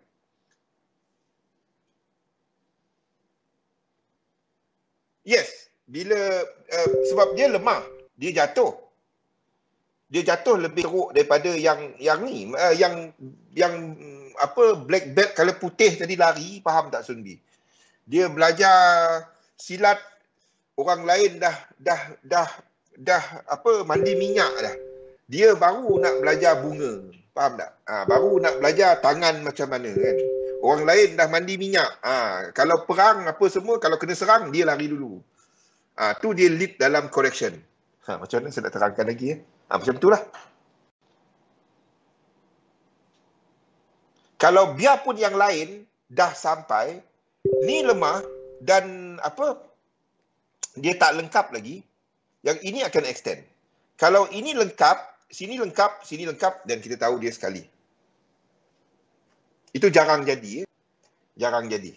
yes, bila sebab dia lemah, dia jatuh. Dia jatuh lebih teruk daripada yang ni, yang apa black belt kalau putih tadi lari, faham tak Sunbi? Dia belajar silat, orang lain dah apa mandi minyak dah. Dia baru nak belajar bunga, faham tak? Baru nak belajar tangan macam mana kan. Orang lain dah mandi minyak. Kalau perang apa semua, kalau kena serang dia lari dulu. Tu dia lead dalam correction. Macam mana saya nak terangkan lagi ya? Macam itulah. Kalau biarpun yang lain dah sampai, ni lemah dan apa, dia tak lengkap lagi, yang ini akan extend. Kalau ini lengkap, sini lengkap, dan kita tahu dia sekali. Itu jarang jadi. Jarang jadi.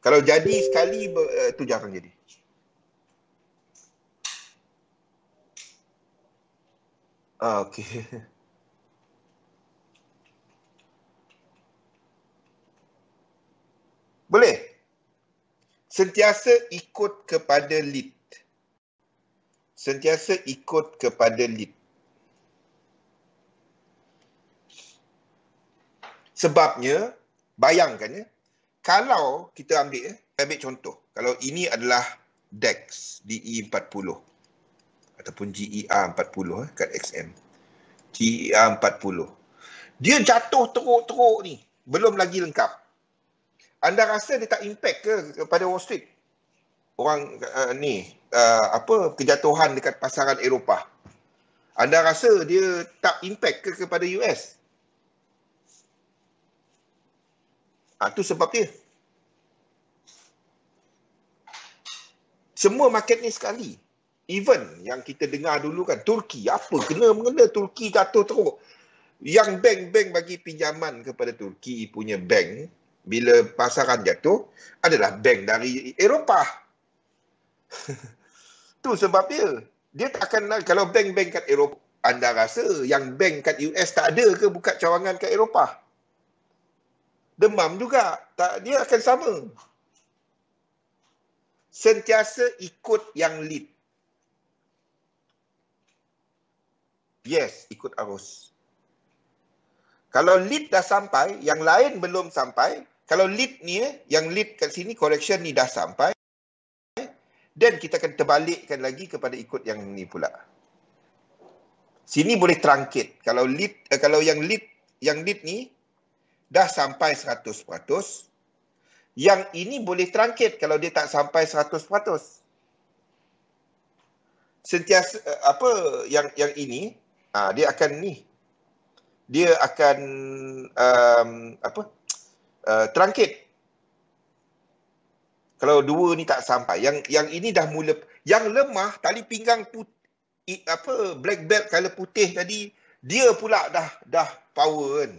Kalau jadi sekali, itu jarang jadi. Okey. Boleh? Sentiasa ikut kepada lead. Sentiasa ikut kepada lead. Sebabnya, bayangkan ya, kalau kita ambil contoh, kalau ini adalah DEX, DE40 ataupun GER40 kat XM. GER40. Dia jatuh teruk-teruk ni, belum lagi lengkap. Anda rasa dia tak impact ke kepada Wall Street? Orang apa kejatuhan dekat pasaran Eropah. Anda rasa dia tak impact ke kepada US? Itu sebab dia. Semua market ni sekali. Even yang kita dengar dulu kan, Turki, apa kena-mengena Turki jatuh teruk. Yang bank-bank bagi pinjaman kepada Turki punya bank, bila pasaran jatuh, adalah bank dari Eropah. Tu sebab dia. Dia tak akan, kalau bank-bank kat Eropah, anda rasa yang bank kat US tak ada ke buka cawangan kat Eropah? Demam juga. Tak, dia akan sama. Sentiasa ikut yang lead. Yes, ikut arus. Kalau lead dah sampai, yang lain belum sampai. Kalau lead ni, yang lead kat sini, correction ni dah sampai. Dan kita akan terbalikkan lagi kepada ikut yang ni pula. Sini boleh truncated. Kalau lead, kalau yang lead ni dah sampai 100%. Yang ini boleh truncated kalau dia tak sampai 100%. Sentiasa apa yang ini dia akan ni. Dia akan truncated. Kalau dua ni tak sampai, yang ini dah mula, yang lemah tali pinggang black belt color putih tadi, dia pula dah power kan.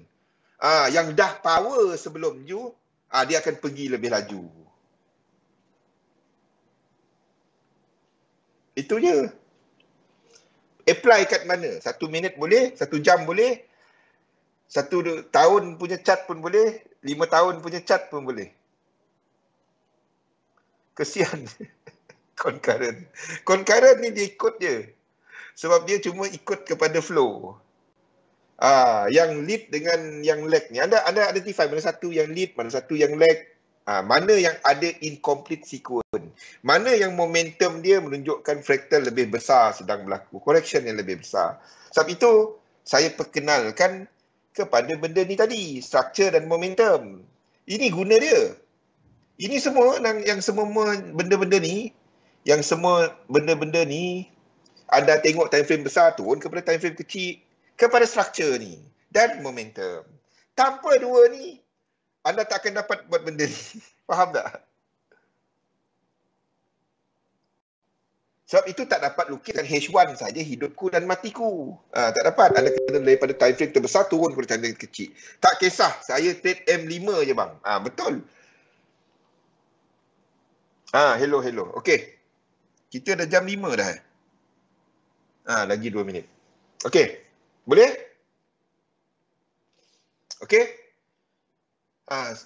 Yang dah power sebelum you, dia akan pergi lebih laju. Itu je. Apply kat mana? 1 minit boleh, 1 jam boleh, 1 tahun punya chart pun boleh, 5 tahun punya chart pun boleh. Kesian. Concurrent. Concurrent ni dia ikut je. Sebab dia cuma ikut kepada flow. Yang lead dengan yang lag ni. Anda identify mana satu yang lead, mana satu yang lag. Mana yang ada incomplete sequence. Mana yang momentum dia menunjukkan fraktal lebih besar sedang berlaku. Correction yang lebih besar. Sebab itu, saya perkenalkan kepada benda ni tadi. Structure dan momentum. Ini guna dia. Ini semua yang semua benda-benda ni, yang semua benda-benda ni, anda tengok time frame besar turun kepada time frame kecil, kepada structure ni dan momentum. Tanpa dua ni, anda tak akan dapat buat benda ni. Faham tak? Sebab itu tak dapat lukiskan H1 saja hidupku dan matiku. Tak dapat. Anda kena daripada time frame terbesar turun kepada time frame kecil. Tak kisah. Saya trade M5 je bang. Betul. Hello. Okey. Kita dah jam 5 dah. Lagi 2 minit. Okey. Boleh? Okey.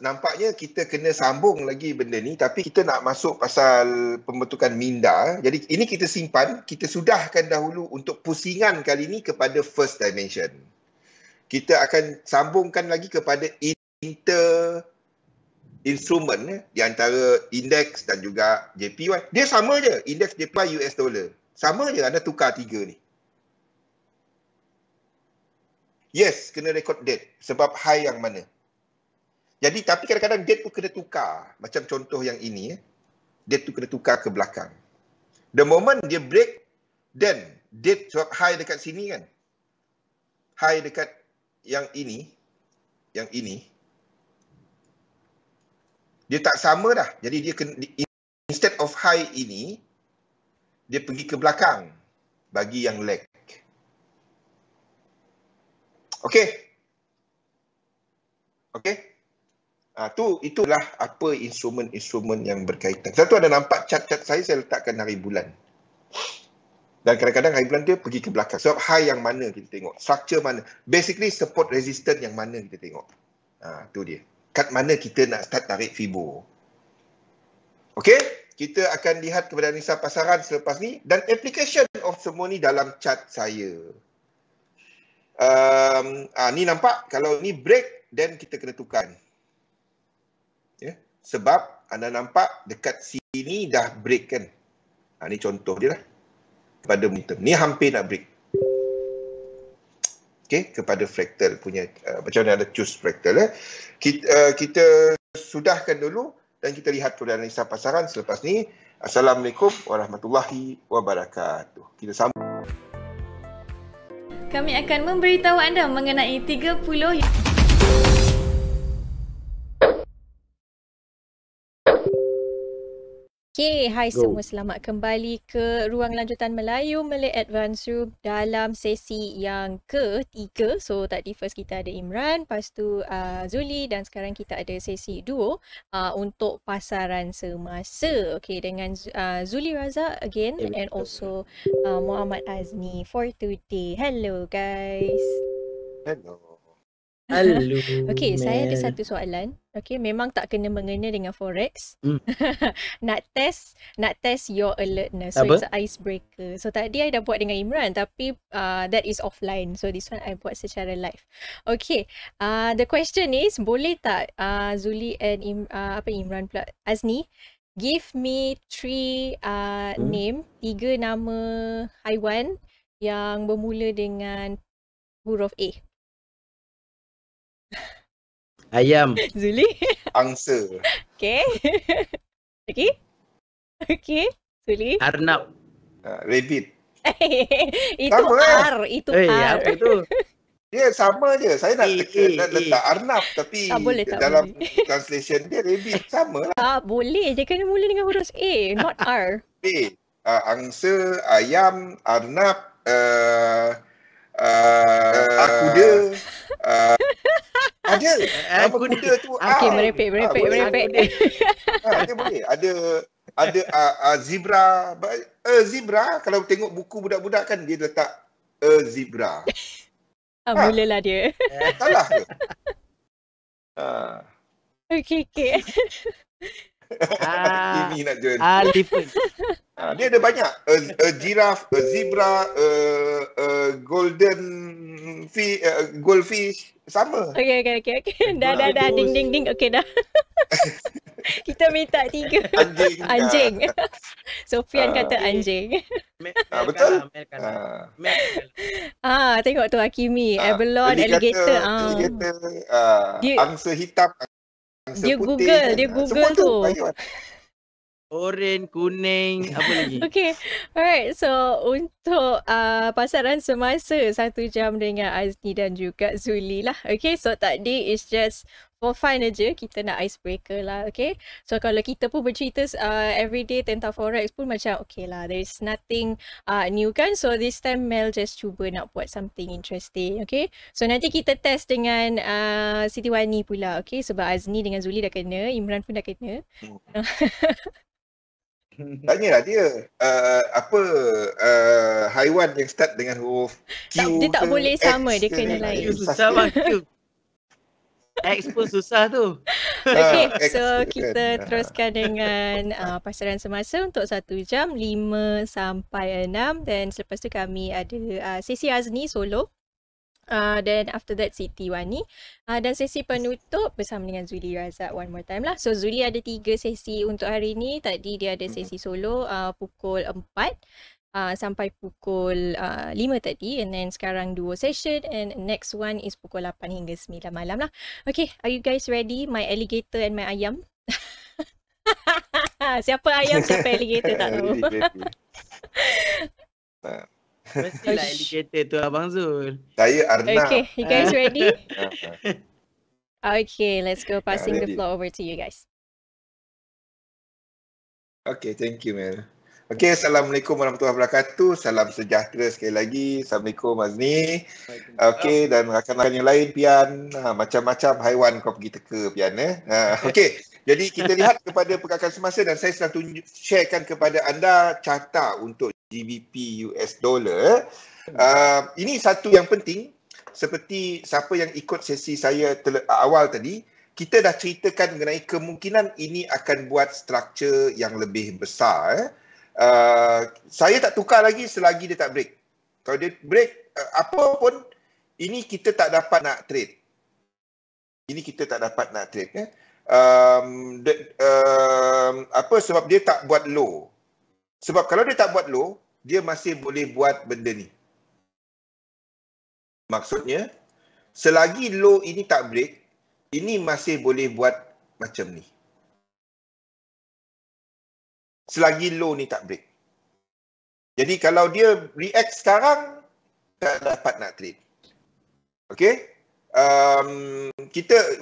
Nampaknya kita kena sambung lagi benda ni, tapi kita nak masuk pasal pembentukan minda. Jadi ini kita simpan, kita sudahkan dahulu untuk pusingan kali ni kepada first dimension. Kita akan sambungkan lagi kepada instrument di antara indeks dan juga JPY. Dia sama je, indeks JPY US dollar. Sama je, anda tukar tiga ni. Yes, kena record date sebab high yang mana. Jadi, tapi kadang-kadang date tu kena tukar. Macam contoh yang ini, date tu kena tukar ke belakang. The moment dia break, then date sebab high dekat sini kan. High dekat yang ini, dia tak sama dah. Jadi dia kena, instead of high ini, dia pergi ke belakang bagi yang lag. Okey. Itulah apa instrumen-instrumen yang berkaitan. Satu ada nampak cat-cat saya letakkan hari bulan. Dan kadang-kadang hari bulan dia pergi ke belakang. Sebab high yang mana kita tengok. Structure mana. Basically support resistance yang mana kita tengok. Tu dia. Kat mana kita nak start tarik Fibo. Okey. Kita akan lihat kepada analisa pasaran selepas ni. Dan application of semua ni dalam chart saya. Ni nampak. Kalau ni break, then kita kena tukar. Sebab anda nampak dekat sini dah break kan. Ni contoh dia lah. Kepada momentum. Ni hampir nak break. Okey, kepada fraktal punya. Macam mana ada choose fraktal. Kita sudahkan dulu dan kita lihat kepada analisa pasaran selepas ni. Assalamualaikum warahmatullahi wabarakatuh. Kita sambung. Kami akan memberitahu anda mengenai 30 Okay, hai semua, selamat kembali ke Ruang Lanjutan Melayu Malay Advance Room dalam sesi yang ketiga. So tadi first kita ada Imran, lepas tu Zuli dan sekarang kita ada sesi duo untuk pasaran semasa. Okay, dengan Zuli Razak again and also Muhammad Azni for today. Hello guys. Hello. Okay, saya ada satu soalan. Okay, memang tak kena mengena dengan forex. nak test your alertness. So it's an icebreaker. So tadi I dah buat dengan Imran, tapi that is offline. So this one I buat secara live. Okay, the question is, boleh tak Zuli and Imran pula, Azni, give me 3 name, 3 nama haiwan yang bermula dengan huruf A. Ayam. Zuli. Angsa. Okay. Okay. Zuli. Arnab. Rabbit. Itu sama R. Itu R. Apa tu? Dia sama je. Saya nak letak Arnab tapi boleh tak dalam boleh. translation dia rabbit sama lah. Boleh. Dia kena mula dengan huruf A, not R. Angsa, ayam, Arnab, akuda. Ada. Nama kuda tu Okay, merepek. Dia boleh. Ada zebra. Zebra, kalau tengok buku budak-budak kan dia letak zebra. Mulalah dia. Salah ke? Okay. Ini nak join. Elephant. Dia ada banyak. Giraffe, zebra, golden fish, goldfish. Sama. Okay. Dah. Ding. Okay, dah. Kita minta 3. Anjing. Anjing. Sofian kata Ah. anjing. Betul? Mel kalah. Mel Tengok tu Hakimi, Abalone, Dia alligator. kata Dia- angsa hitam, angsa Dia putih. Google, kan? dia Semua Google tu. haiwan. oren, kuning, apa lagi? Okay, alright. So untuk pasaran semasa 1 jam dengan Azni dan juga Zuli lah. Okay, so tadi is just for fun aja. Kita nak icebreaker lah, okay. So kalau kita pun bercerita everyday tentang Forex pun macam okay lah. There is nothing new kan. So this time Mel just cuba nak buat something interesting, okay. So nanti kita test dengan Siti Wani pula, okay. Sebab Azni dengan Zuli dah kena, Imran pun dah kena. Tanyalah dia haiwan yang start dengan huruf Q Dia tak ke, boleh X sama, dia ke? kena Q lain. susah bang, Q. X pun susah tu. Okay, X so kan. kita teruskan dengan pasaran semasa untuk 1 jam 5 sampai 6 dan selepas tu kami ada sesi Azni solo. Then after that Siti Wani dan sesi penutup bersama dengan Zuli Razak one more time lah. So Zuli ada 3 sesi untuk hari ni. Tadi dia ada sesi solo pukul 4 sampai pukul 5 tadi, and then sekarang 2 session and next one is pukul 8 hingga 9 malam lah. Okay, are you guys ready? My alligator and my ayam. Siapa ayam, siapa alligator tak tahu. Mestilah alligator tu Abang Zul. Saya Arnab. Okay, you guys ready? Ah, Okay, let's go. Passing the ready. floor over to you guys. Okay, thank you Mel. Okay, Assalamualaikum warahmatullahi wabarakatuh. Salam sejahtera sekali lagi. Assalamualaikum Azni. Okay, dan rakan-rakan yang lain Pian. Macam-macam haiwan kau pergi teka Pian. Okay, jadi kita lihat kepada pergerakan semasa dan saya sedang sharekan kepada anda carta untuk GBP US dollar. Ini satu yang penting, seperti siapa yang ikut sesi saya awal tadi, kita dah ceritakan mengenai kemungkinan ini akan buat struktur yang lebih besar. Saya tak tukar lagi selagi dia tak break. Kalau dia break, apa pun, ini kita tak dapat nak trade. Ini kita tak dapat nak trade. Sebab dia tak buat low. Sebab kalau dia tak buat low, dia masih boleh buat benda ni. Maksudnya, selagi low ini tak break, ini masih boleh buat macam ni. Selagi low ni tak break. Jadi kalau dia react sekarang, tak dapat nak trade. Okay?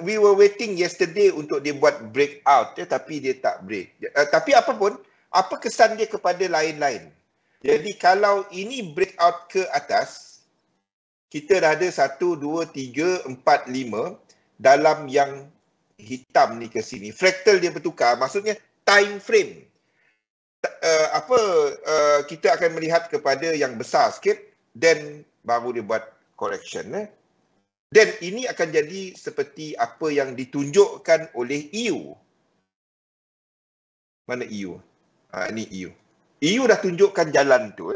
We were waiting yesterday untuk dia buat breakout, tapi dia tak break. Tapi apa pun, apa kesan dia kepada lain-lain. Jadi kalau ini breakout ke atas, kita dah ada 1, 2, 3, 4, 5 dalam yang hitam ni ke sini. Fractal dia bertukar, maksudnya time frame. Kita akan melihat kepada yang besar sikit, then baru dia buat correction. Dan ini akan jadi seperti apa yang ditunjukkan oleh EU. Mana EU? Ini EU. EU dah tunjukkan jalan tu.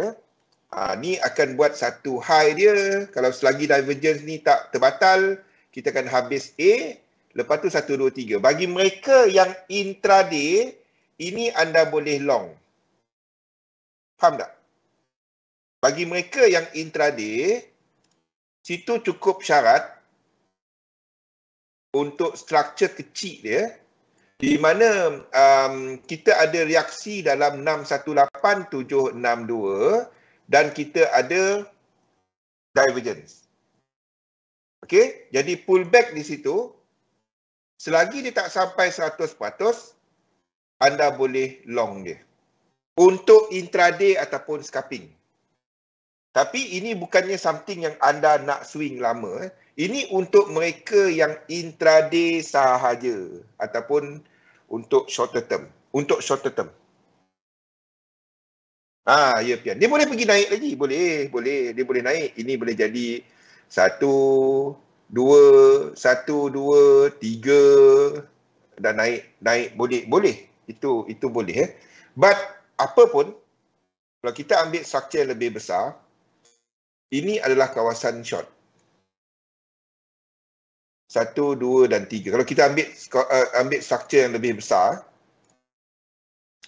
Ni akan buat satu high dia. Kalau selagi divergence ni tak terbatal, kita akan habis A. Lepas tu 1, 2, 3. Bagi mereka yang intraday, ini anda boleh long. Faham tak? Bagi mereka yang intraday, situ cukup syarat untuk struktur kecil dia, di mana kita ada reaksi dalam 618, 762 dan kita ada divergence. Okey, jadi pullback di situ, selagi dia tak sampai 100%, anda boleh long dia. Untuk intraday ataupun scalping. Tapi ini bukannya something yang anda nak swing lama. Ini untuk mereka yang intraday sahaja ataupun untuk shorter term. Untuk shorter term. Ya Pian. Dia boleh pergi naik lagi. Boleh. Dia boleh naik. Ini boleh jadi 1, 2, 1, 2, 3 dan naik. Boleh. Itu boleh. But apa pun, kalau kita ambil struktur yang lebih besar, ini adalah kawasan short. 1, 2 dan 3. Kalau kita ambil structure yang lebih besar,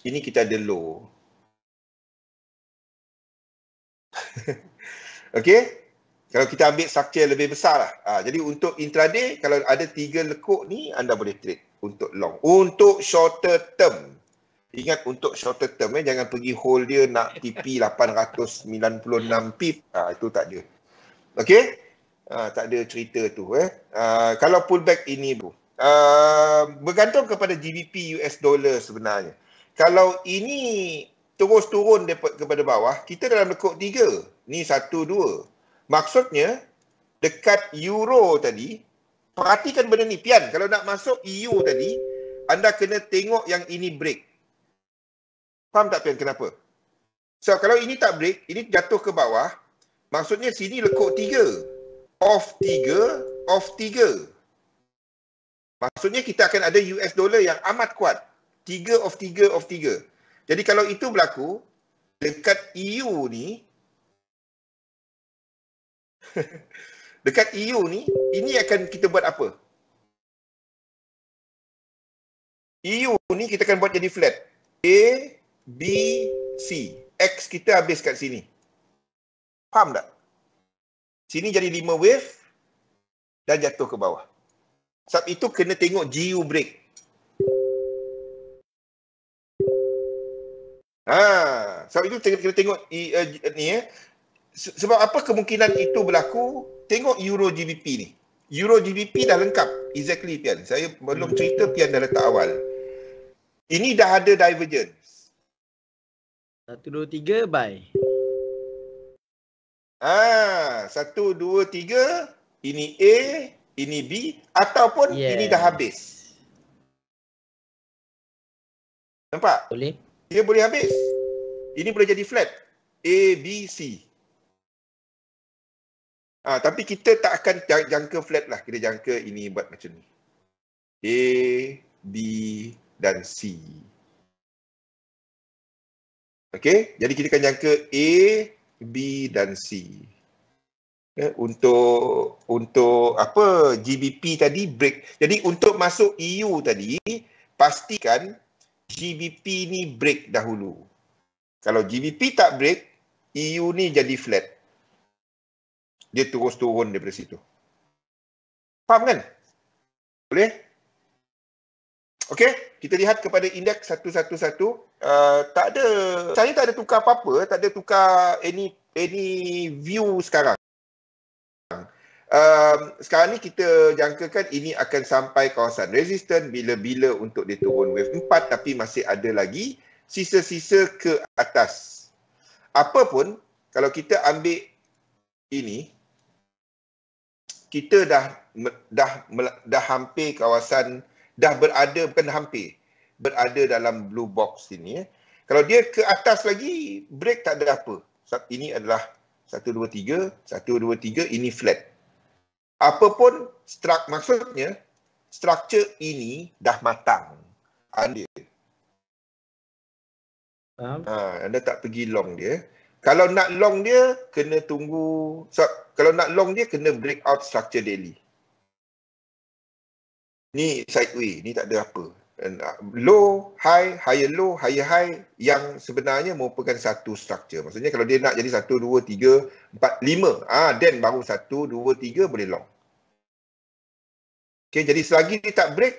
ini kita ada low. Okey? Kalau kita ambil structure lebih besar lah. Jadi untuk intraday, kalau ada 3 lekuk ni, anda boleh trade untuk long. Untuk shorter term, ingat untuk shorter term, jangan pergi hold dia nak TP 896 pip. Itu tak ada. Okey? Tak ada cerita tu. Kalau pullback ini, bergantung kepada GBP US dollar sebenarnya. Kalau ini terus turun kepada bawah, kita dalam lekuk 3. Ni 1, 2. Maksudnya, dekat euro tadi, perhatikan benda ni. Pian, kalau nak masuk EU tadi, anda kena tengok yang ini break. Faham tak Pian kenapa? So, kalau ini tak break, ini jatuh ke bawah, maksudnya sini lekuk 3. Off 3, off 3. Maksudnya kita akan ada US dollar yang amat kuat. 3 off 3 off 3. Jadi kalau itu berlaku, dekat EU ni, dekat EU ni, ini akan kita buat apa? EU ni kita akan buat jadi flat. A, B, C. X kita habis kat sini. Faham tak? Sini jadi 5 wave dan jatuh ke bawah. Sebab itu kena tengok GU break. Sebab itu kena tengok ni sebab apa kemungkinan itu berlaku? Tengok Euro GBP ni. Euro GBP dah lengkap. Exactly Pian. Saya belum cerita, Pian dah letak awal. Ini dah ada divergence. 1, 2, 3, buy. 1, 2, 3. Ini A, ini B. Ataupun ini dah habis. Nampak? Boleh. Dia boleh habis. Ini boleh jadi flat. A, B, C. Tapi kita tak akan jangka flat lah. Kita jangka ini buat macam ni. A, B dan C. Okey, jadi kita akan jangka A, B dan C. Untuk apa GBP tadi break. Jadi untuk masuk EU tadi, pastikan GBP ni break dahulu. Kalau GBP tak break, EU ni jadi flat. Dia terus turun daripada situ. Faham kan? Boleh? Okey, kita lihat kepada indeks 111. Tak ada, saya tak ada tukar apa-apa, tak ada tukar any view sekarang. Sekarang ni kita jangkakan ini akan sampai kawasan resisten bila-bila untuk dia turun wave 4, tapi masih ada lagi sisa-sisa ke atas. Apapun, kalau kita ambil ini, kita dah hampir kawasan, dah berada, bukan hampir, berada dalam blue box ini. Kalau dia ke atas lagi, break tak ada apa. Sebab ini adalah 1, 2, 3, 1, 2, 3, ini flat. Apapun, maksudnya, structure ini dah matang. Anda tak pergi long dia. Kalau nak long dia, kena tunggu. Kalau nak long dia, kena breakout structure daily. Ni sideway, ni tak ada apa. Low, high, higher low, higher high yang sebenarnya merupakan satu structure. Maksudnya kalau dia nak jadi 1, 2, 3, 4, 5. Then baru 1, 2, 3 boleh long. Okay, jadi selagi dia tak break,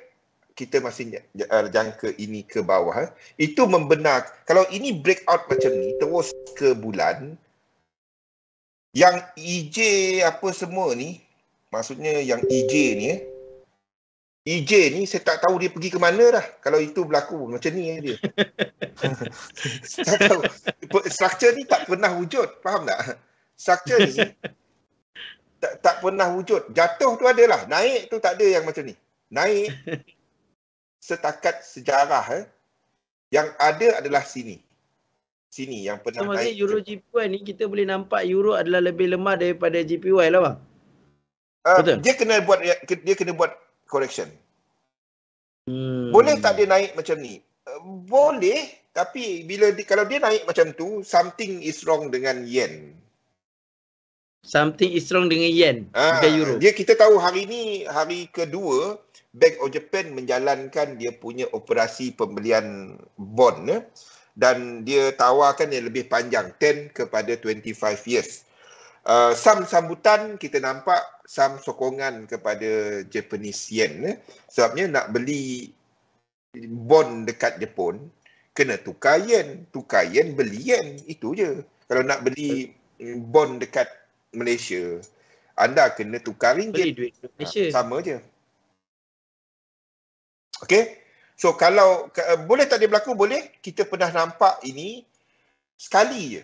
kita masih jangka ini ke bawah. Itu membenar. Kalau ini breakout macam ni, terus ke bulan, yang EJ apa semua ni, maksudnya yang EJ ni, EJ ni saya tak tahu dia pergi ke mana dah. Kalau itu berlaku macam ni dia. Tak tahu. Structure ni tak pernah wujud. Faham tak? Structure ni tak pernah wujud. Jatuh tu adalah. Naik tu tak ada yang macam ni. Naik setakat sejarah yang ada adalah sini. Sini yang pernah maksudnya naik. Euro JPY ni kita boleh nampak Euro adalah lebih lemah daripada JPY lah bang. Betul. Dia kena buat correction. Boleh tak dia naik macam ni? Boleh, tapi kalau dia naik macam tu, something is wrong dengan yen. Something is wrong dengan yen, bukan euro. Kita tahu hari ni hari kedua Bank of Japan menjalankan dia punya operasi pembelian bond dan dia tawarkan yang lebih panjang 10 kepada 25 years. Some sambutan kita nampak some sokongan kepada Japanese yen sebabnya nak beli bond dekat Jepun kena tukar yen beli yen, itu je. Kalau nak beli bond dekat Malaysia, anda kena tukar ringgit. Beli duit Malaysia. Sama je. Okey. So kalau boleh tak dia berlaku? Boleh. Kita pernah nampak ini sekali je.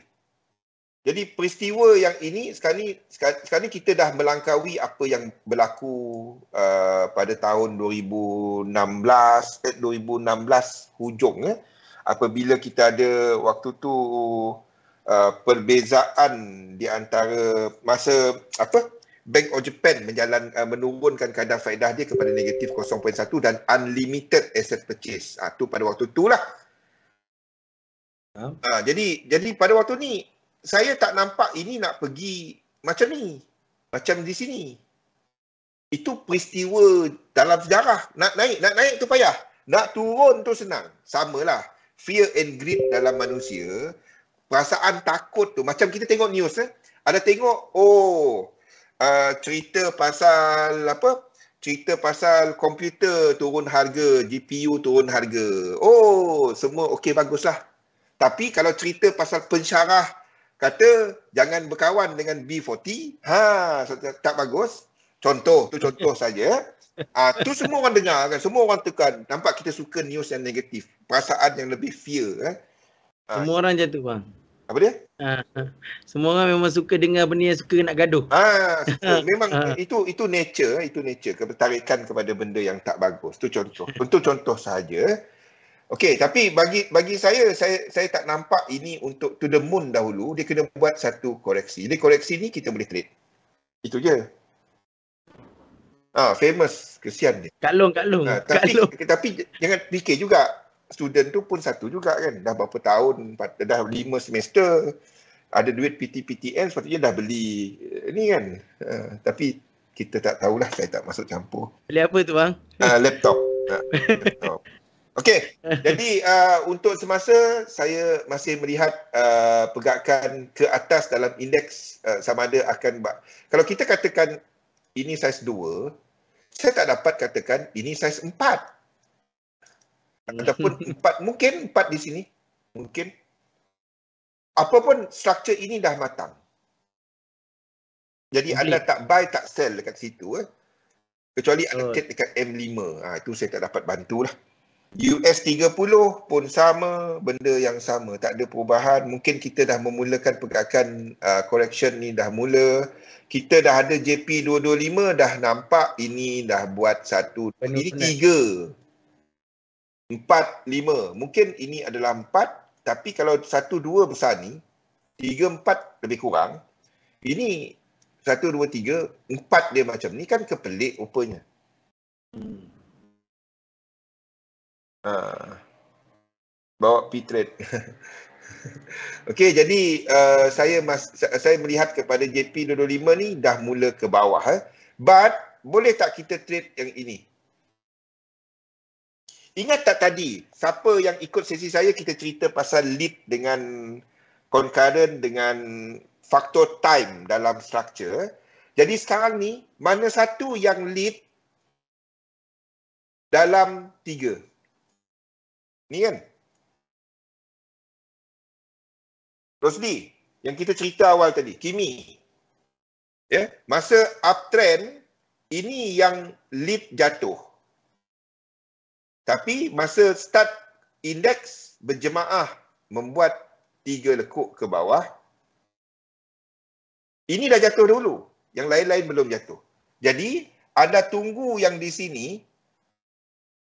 Jadi peristiwa yang ini sekarang kita dah melangkaui apa yang berlaku pada tahun 2016 hujung apabila kita ada waktu tu perbezaan di antara masa Bank of Japan menurunkan kadar faedah dia kepada negatif 0.1 dan unlimited asset purchase. Tu pada waktu tu lah. Jadi pada waktu ni saya tak nampak ini nak pergi macam ni. Macam di sini. Itu peristiwa dalam sejarah. Nak naik tu payah. Nak turun tu senang. Samalah. Fear and greed dalam manusia. Perasaan takut tu. Macam kita tengok news. Ada tengok, cerita pasal cerita pasal komputer turun harga, GPU turun harga. Semua okey, baguslah. Tapi kalau cerita pasal pensyarah, kata jangan berkawan dengan B40, tak bagus. Contoh saja. Tu semua orang dengar kan, semua orang tekan. Nampak kita suka news yang negatif, perasaan yang lebih fear. Semua orang jatuh bang. Apa dia? Semua orang memang suka dengar benda yang suka nak gaduh. Memang itu nature, ketertarikan kepada benda yang tak bagus. Tu contoh saja. Okey, tapi bagi saya tak nampak ini untuk to the moon dahulu. Dia kena buat satu koreksi. Jadi koreksi ni kita boleh trade. Itu je. Famous, kesian dia. Kak Long. Tapi jangan fikir juga. Student tu pun satu juga kan. Dah berapa tahun, dah 5 semester. Ada duit PT-PTN, sepatutnya dah beli ni kan. Tapi kita tak tahulah, saya tak masuk campur. Beli apa tu bang? Laptop. Okey, jadi untuk semasa saya masih melihat pergerakan ke atas dalam indeks sama ada akan kalau kita katakan ini saiz 2, saya tak dapat katakan ini saiz 4. Ataupun 4, mungkin 4 di sini. Mungkin. Apapun struktur ini dah matang. Jadi anda tak buy, tak sell dekat situ. Kecuali anda trade dekat M5. Itu saya tak dapat bantulah. US 30 pun sama, benda yang sama, tak ada perubahan. Mungkin kita dah memulakan pergerakan correction ni dah mula. Kita dah ada JP 225, dah nampak ini dah buat satu. Ini 3. 4, 5. Mungkin ini adalah 4, tapi kalau 1, 2 besar ni, 3, 4 lebih kurang. Ini 1, 2, 3, 4 dia macam ni kan kepelik rupanya. Bawa P-trade. Okey, jadi saya melihat kepada JP 225 ni dah mula ke bawah. But boleh tak kita trade yang ini? Ingat tak tadi, siapa yang ikut sesi saya, kita cerita pasal lead dengan concurrent dengan faktor time dalam structure. Jadi sekarang ni, mana satu yang lead dalam 3? Ni kan? Rosli, yang kita cerita awal tadi, Kimi. Ya, masa uptrend, ini yang lead jatuh. Tapi masa start indeks berjemaah membuat 3 lekuk ke bawah, ini dah jatuh dulu. Yang lain-lain belum jatuh. Jadi, anda tunggu yang di sini,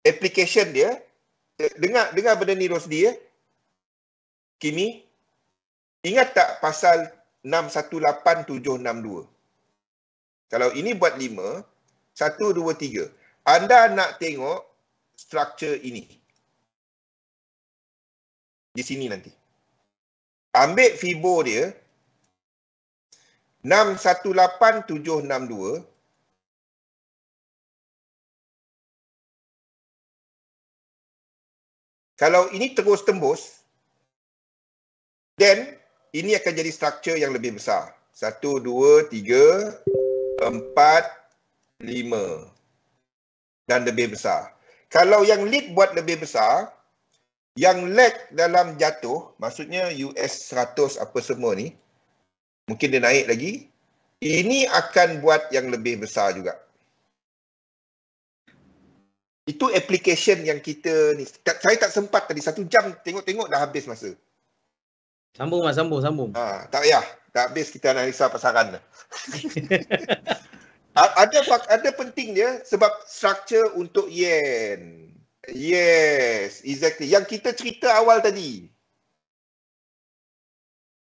application dia, dengar benda ni Rosdi ya. Kimi, ingat tak pasal 618762? Kalau ini buat 5, 1, 2, 3. Anda nak tengok structure ini. Di sini nanti. Ambil Fibo dia. 618762. Kalau ini terus tembus, then ini akan jadi struktur yang lebih besar. 1, 2, 3, 4, 5 dan lebih besar. Kalau yang lead buat lebih besar, yang lag dalam jatuh, maksudnya US 100 apa semua ni, mungkin dia naik lagi, ini akan buat yang lebih besar juga. Itu application yang kita ni. Saya tak sempat tadi, 1 jam tengok-tengok dah habis masa. Sambung Mas, sambung. Tak payah. Dah habis kita analisa pasaran dah. Ada penting dia sebab struktur untuk yen. Yes, exactly. Yang kita cerita awal tadi.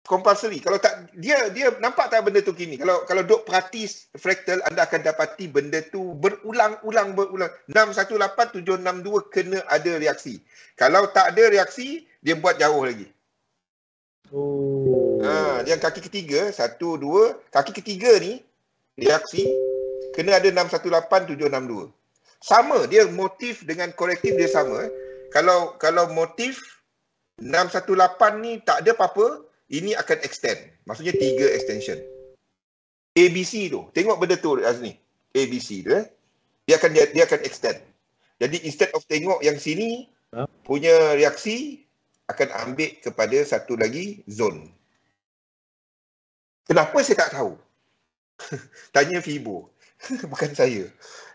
Compulsory. Kalau tak dia nampak tak benda tu kini. Kalau duk perhati fractal, anda akan dapati benda tu berulang-ulang. 618762 kena ada reaksi. Kalau tak ada reaksi, dia buat jauh lagi. Yang kaki ketiga, 1, 2, kaki ketiga ni reaksi kena ada 618762. Sama, dia motif dengan korektif dia sama. Kalau motif 618 ni tak ada apa-apa, ini akan extend. Maksudnya 3 extension. ABC tu. Tengok benda tu Azni. ABC tu. Dia akan extend. Jadi instead of tengok yang sini punya reaksi, akan ambil kepada satu lagi zone. Kenapa saya tak tahu? Tanya Fibo. Bukan saya.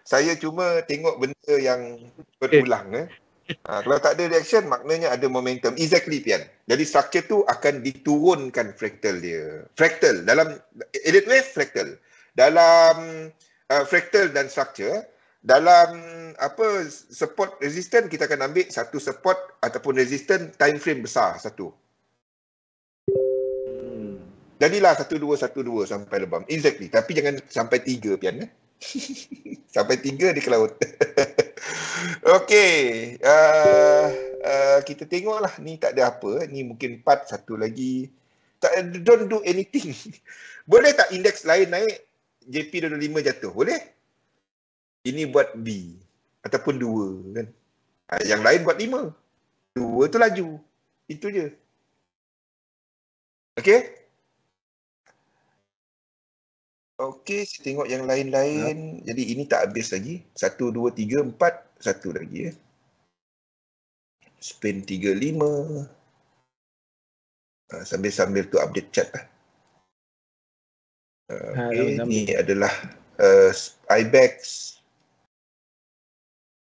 Saya cuma tengok benda yang berulang. Kalau tak ada reaction, maknanya ada momentum. Exactly, Pian. Jadi structure tu akan diturunkan fractal dia. Fractal. Dalam Elliott wave, fractal. Dalam fractal dan structure, dalam support resistance, kita akan ambil satu support ataupun resistance time frame besar satu. Jadilah 1212 sampai lebam. Exactly. Tapi jangan sampai 3, Pian. Sampai 3 di ke laut. Okey. Kita tengoklah. Ni tak ada apa. Ni mungkin 4, satu lagi. Don't do anything. Boleh tak indeks lain naik, JP25 jatuh? Boleh? Ini buat B. Ataupun 2 kan. Yang lain buat 5. 2 tu laju. Itu je. Okey? Okey, saya tengok yang lain-lain. Jadi ini tak habis lagi. 1, 2, 3, 4. Satu lagi. Spin 35. Sambil-sambil tu update chat lah. Okey, ni adalah IBEX.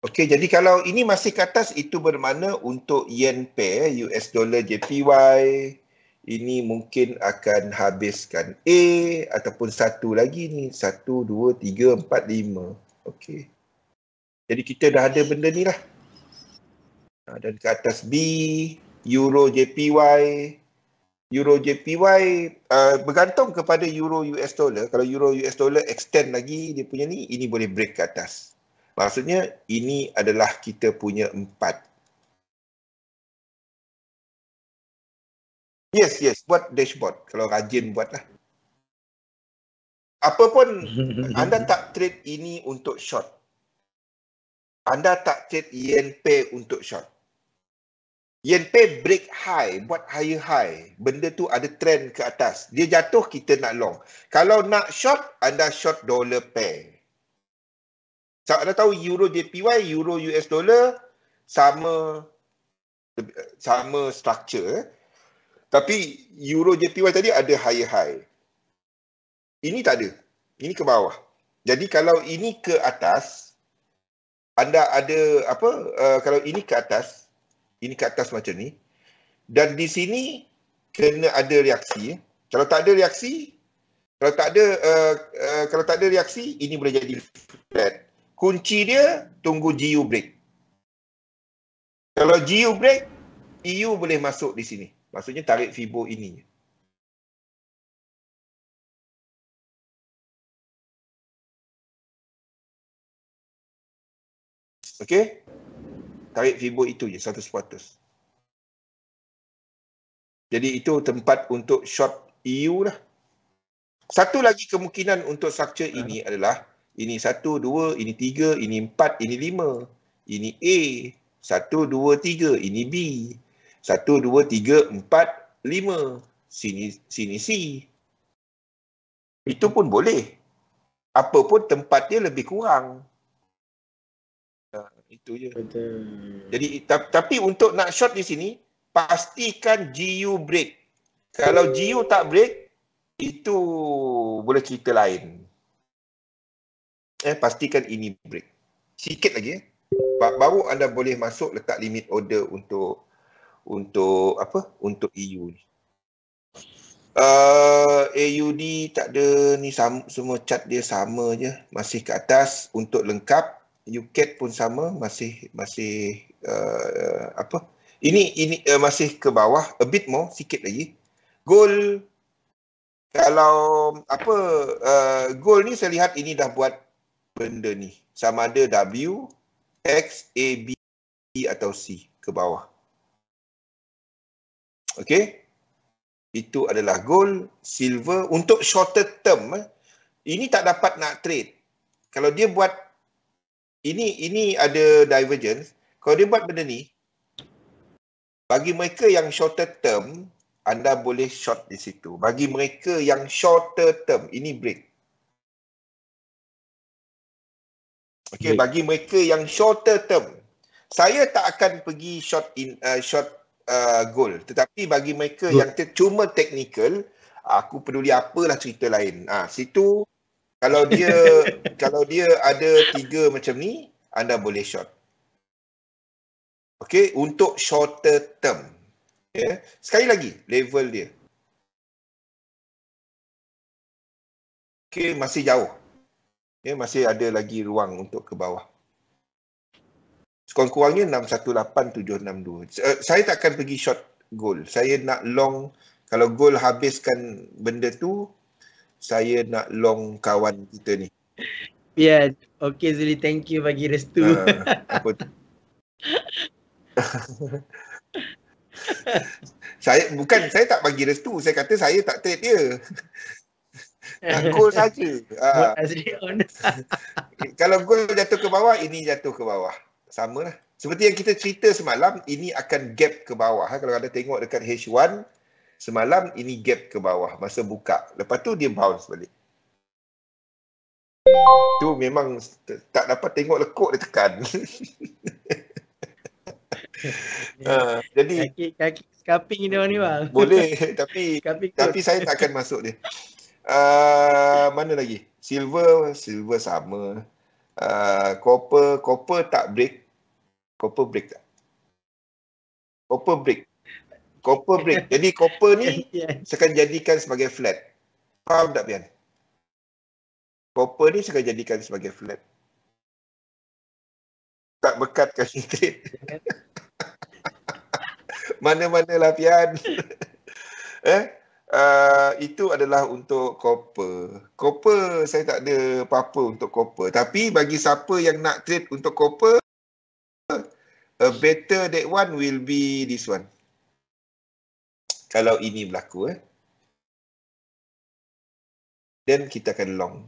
Okey, jadi kalau ini masih ke atas, itu bermakna untuk yen pair, US dollar JPY, ini mungkin akan habiskan A ataupun satu lagi ni. 1, 2, 3, 4, 5. Okey. Jadi kita dah ada benda ni lah. Dan ke atas B, Euro JPY. Euro JPY bergantung kepada Euro US dollar. Kalau Euro US dollar extend lagi dia punya ni, ini boleh break ke atas. Maksudnya ini adalah kita punya 4. Yes, buat dashboard. Kalau rajin buatlah. Apa pun, anda tak trade ini untuk short. Anda tak trade yen pair untuk short. Yen pair break high, buat higher high. Benda tu ada trend ke atas. Dia jatuh, kita nak long. Kalau nak short, anda short dollar pair. So, anda tahu Euro JPY, Euro US dollar sama structure. Tapi Euro JPY tadi ada higher high. Ini tak ada. Ini ke bawah. Jadi kalau ini ke atas, anda ada kalau ini ke atas macam ni, dan di sini kena ada reaksi. Kalau tak ada reaksi, kalau tak ada reaksi, ini boleh jadi flat. Kunci dia tunggu GU break. Kalau GU break, EU boleh masuk di sini. Maksudnya tarik Fibo ini. Okey? Tarik Fibo itu je, 100%. Jadi itu tempat untuk short EU lah. Satu lagi kemungkinan untuk struktur ini adalah ini 1, 2, ini 3, ini 4, ini 5. Ini A. 1, 2, 3, ini B. 1, 2, 3, 4, 5. Sini C. Itu pun boleh. Apa pun tempat dia lebih kurang. Itu je. Betul. Jadi tapi untuk nak short di sini, pastikan GU break. Kalau GU tak break, itu boleh cerita lain. Pastikan ini break. Sikit lagi. Baru anda boleh masuk letak limit order untuk apa? Untuk EU ni. AUD tak ada ni, semua chart dia sama je, masih ke atas. Untuk lengkap UCAD pun sama, masih apa? Ini masih ke bawah, a bit more, sikit lagi. Gold, kalau apa, gold ni saya lihat ini dah buat benda ni, sama ada W, X, A, B atau C ke bawah. Okey, itu adalah gold. Silver untuk shorter term, ini tak dapat nak trade. Kalau dia buat ini ada divergence. Kalau dia buat benda ni, bagi mereka yang shorter term, anda boleh short di situ. Bagi mereka yang shorter term, ini break. Okey, bagi mereka yang shorter term, saya tak akan pergi short gold. Tetapi bagi mereka yang cuma technical, aku peduli apalah cerita lain. Situ kalau dia ada 3 macam ni, anda boleh short. Okey, untuk shorter term. Sekali lagi, level dia. Okey, masih jauh. Masih ada lagi ruang untuk ke bawah. Sekurang-kurangnya 618762. Saya tak akan pergi short gold. Saya nak long, kalau gold habiskan benda tu, saya nak long kawan kita ni. Ya, okey Zuli, thank you bagi restu. Apa tu? Saya tak bagi restu, saya kata saya tak trade dia. Nak gold saja. Kalau gold jatuh ke bawah, ini jatuh ke bawah. Sama lah. Seperti yang kita cerita semalam, ini akan gap ke bawah. Kalau anda tengok dekat H1, semalam ini gap ke bawah masa buka. Lepas tu dia bounce balik. Tu memang tak dapat tengok lekuk dia tekan. Jadi kaki scalping dia ni bang. Boleh, tapi saya tak akan masuk dia. Mana lagi? Silver sama. Copper tak break. Copper break tak? Copper break. Jadi copper ni saya akan jadikan sebagai flat. Faham tak, Pian? Copper ni saya akan jadikan sebagai flat. Tak bekatkan trade. Mana-manalah, Pian. Itu adalah untuk copper. Copper saya tak ada apa-apa untuk copper. Tapi bagi siapa yang nak trade untuk copper, a better that one will be this one. Kalau ini berlaku, then kita akan long.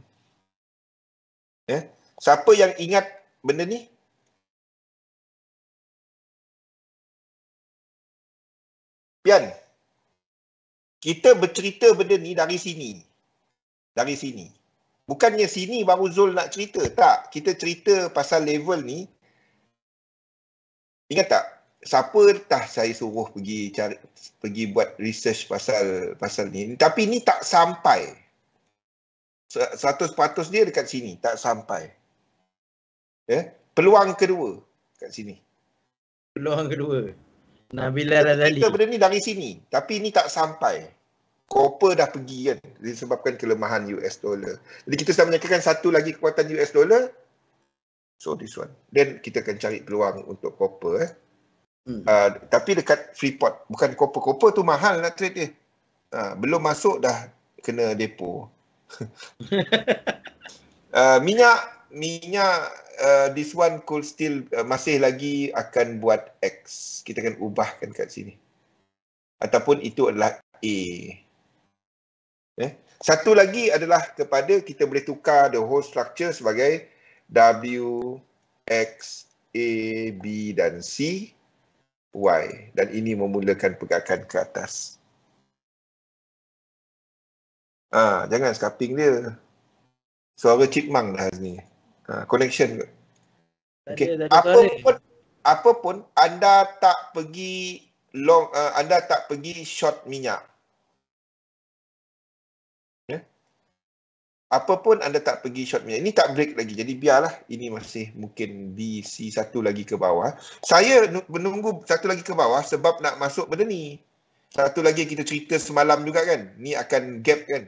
Siapa yang ingat benda ni? Pian, kita bercerita benda ni dari sini. Dari sini. Bukannya sini baru Zul nak cerita. Tak, kita cerita pasal level ni. Ingat tak? Siapa saya suruh pergi buat research pasal ni. Tapi ni tak sampai. 100% dia dekat sini, tak sampai. Peluang kedua kat sini. Peluang kedua. Nabila Razali. Kita benda ni dari sini, tapi ni tak sampai. Copper dah pergi kan, disebabkan kelemahan US dollar. Jadi kita sudah menyatakan satu lagi kekuatan US dollar. So this one. Then kita akan cari peluang untuk copper. Tapi dekat Freeport, bukan copper. Copper tu mahal nak trade dia. Belum masuk dah kena depo. Minyak this one could still masih lagi akan buat X. Kita akan ubahkan kat sini. Ataupun itu adalah A. Satu lagi adalah kepada kita boleh tukar the whole structure sebagai W, X, A, B dan C, Y. Dan ini memulakan pergerakan ke atas. Jangan scalping dia. Suara chipmunk dah ni. Connection ke? Okay. Apapun anda tak pergi anda tak pergi short minyak. Apapun anda tak pergi short minyak. Ini tak break lagi. Jadi biarlah ini masih mungkin BC satu lagi ke bawah. Saya menunggu satu lagi ke bawah sebab nak masuk benda ni. Satu lagi kita cerita semalam juga kan. Ni akan gap kan.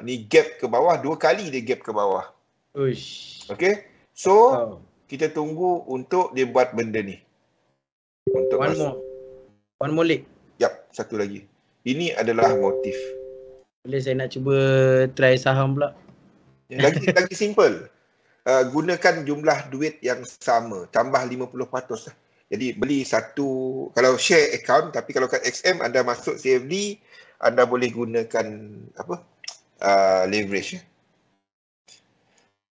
Ni gap ke bawah. 2 kali dia gap ke bawah. Uish. Okay. So kita tunggu untuk dia buat benda ni. Untuk One more leg. Yap, satu lagi. Ini adalah motif. Boleh saya nak cuba try saham pula. Lagi simple. Gunakan jumlah duit yang sama, tambah 50%. Jadi beli satu, kalau share account, tapi kalau kat XM anda masuk CFD, anda boleh gunakan leverage.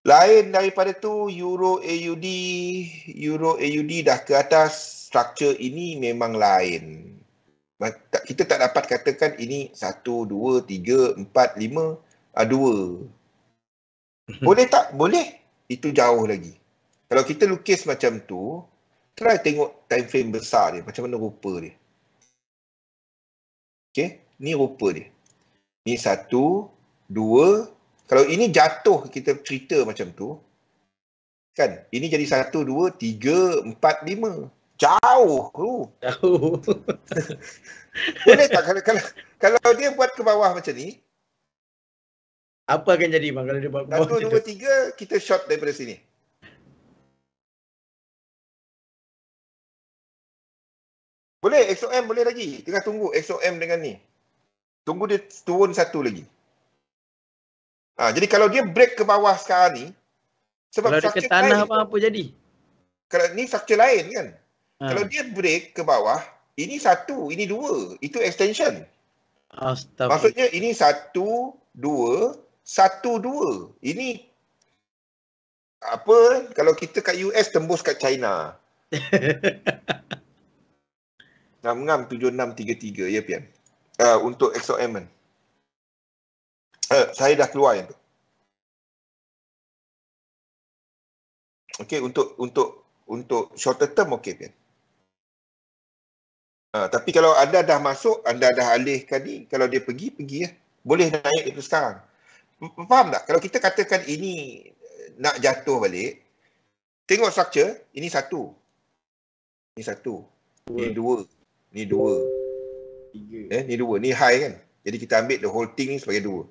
Lain daripada tu, Euro AUD dah ke atas, structure ini memang lain. Kita tak dapat katakan ini 1, 2, 3, 4, 5, 2. Boleh tak? Boleh. Itu jauh lagi. Kalau kita lukis macam tu, try tengok time frame besar dia. Macam mana rupa dia. Okay. Ni rupa dia. Ni 1, 2. Kalau ini jatuh kita cerita macam tu. Kan? Ini jadi 1, 2, 3, 4, 5. Jauh. Jauh. Boleh tak kalau dia buat ke bawah macam ni? Apa akan jadi bang kalau dia buat ke bawah? 1, 2, 3 kita short daripada sini. Boleh XOM boleh lagi. Tengah tunggu XOM dengan ni. Tunggu dia turun satu lagi. Jadi kalau dia break ke bawah sekarang ni, sebab kalau dia ke tanah apa jadi? Kalau ni structure lain kan. Kalau dia break ke bawah, ini 1, ini 2. Itu extension. Maksudnya ini 1, 2, 1, 2. Ini apa kalau kita kat US tembus kat China. 6633 ya Pian. Untuk XOM kan. Saya dah keluar yang tu. Okey, untuk shorter term okey Pian. Tapi kalau anda dah masuk, anda dah alihkan ni, kalau dia pergi ya. Boleh naik itu sekarang. Faham tak? Kalau kita katakan ini nak jatuh balik, tengok structure, ini 1. Ini 1. Ini 2. Ini 2. 3. Ni 2. Ni high kan? Jadi kita ambil the whole thing ni sebagai 2.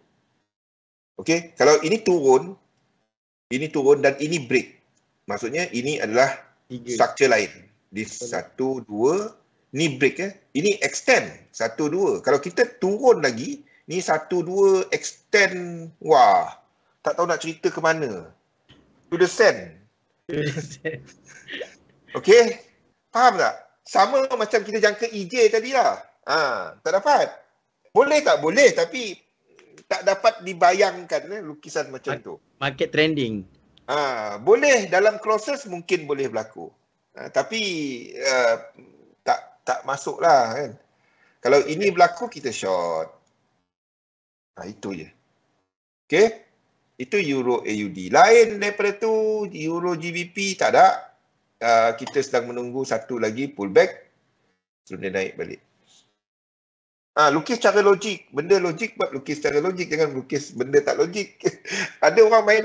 Okey? Kalau ini turun dan ini break. Maksudnya ini adalah 3. Structure lain. Di 1, 2, ni break ini extend 1, 2. Kalau kita turun lagi, ni 1, 2 extend. Wah, tak tahu nak cerita ke mana. To the sand. Okey? Faham tak? Sama macam kita jangka EJ tadi lah. Tak dapat. Boleh tak? Boleh, tapi tak dapat dibayangkan lukisan macam tu. Market trending. Boleh dalam crosses mungkin boleh berlaku. Tapi tak masuk lah kan. Kalau ini berlaku kita short. Itu je. Okay. Itu Euro AUD. Lain daripada tu Euro GBP tak ada. Kita sedang menunggu satu lagi pullback. Sebelum dia naik balik. Lukis secara logik. Benda logik buat lukis secara logik. Jangan lukis benda tak logik. Ada orang main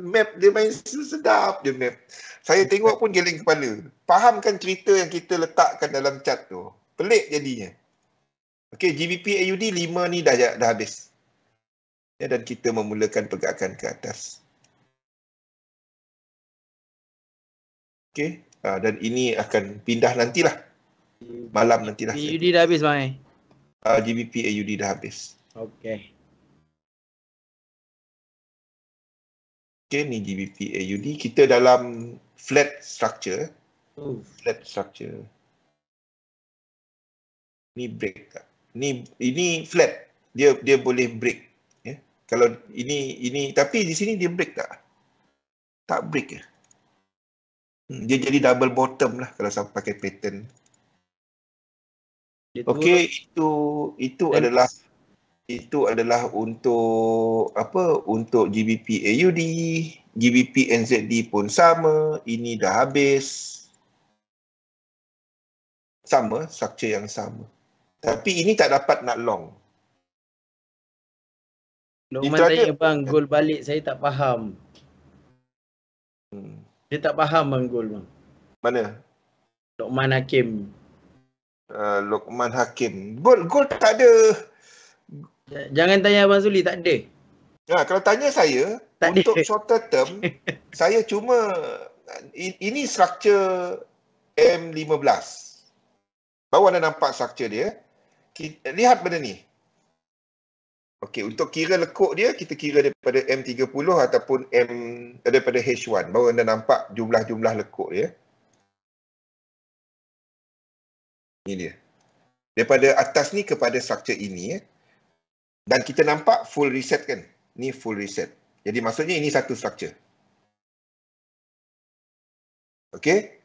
map, dia main sedap je map. Saya tengok pun geleng kepala. Fahamkan cerita yang kita letakkan dalam chart tu. Pelik jadinya. Okey, GBP AUD 5 ni dah habis. Ya, dan kita memulakan pergerakan ke atas. Okey, dan ini akan pindah nantilah. Malam nantilah. AUD dah habis bang. GBP AUD dah habis. Okey. Okey, ni GBP AUD. Kita dalam flat structure. Flat structure. Ni break tak? Ini flat. dia boleh break. Ya. Kalau ini tapi di sini dia break tak? Tak break ya. Dia jadi double bottom lah kalau saya pakai pattern. Okey, itu adalah untuk apa? Untuk GBP AUD, GBP NZD pun sama. Ini dah habis. Sama, structure yang sama. Tapi ini tak dapat nak long. Lokman tanya bang, goal balik saya tak faham. Dia tak faham bang goal bang. Mana? Lokman Hakim. Lokman Hakim. Goal tak ada. Jangan tanya Abang Zuli, tak ada. Kalau tanya saya, tak untuk ada. shorter term, saya cuma, ini structure M15. Baru anda nampak structure dia. Lihat benda ni. Okey, untuk kira lekuk dia, kita kira daripada M30 ataupun daripada H1. Baru anda nampak jumlah-jumlah lekuk dia. Ini dia. Daripada atas ni kepada structure ini. Dan kita nampak full reset kan? Ni full reset. Jadi maksudnya ini satu structure. Okey?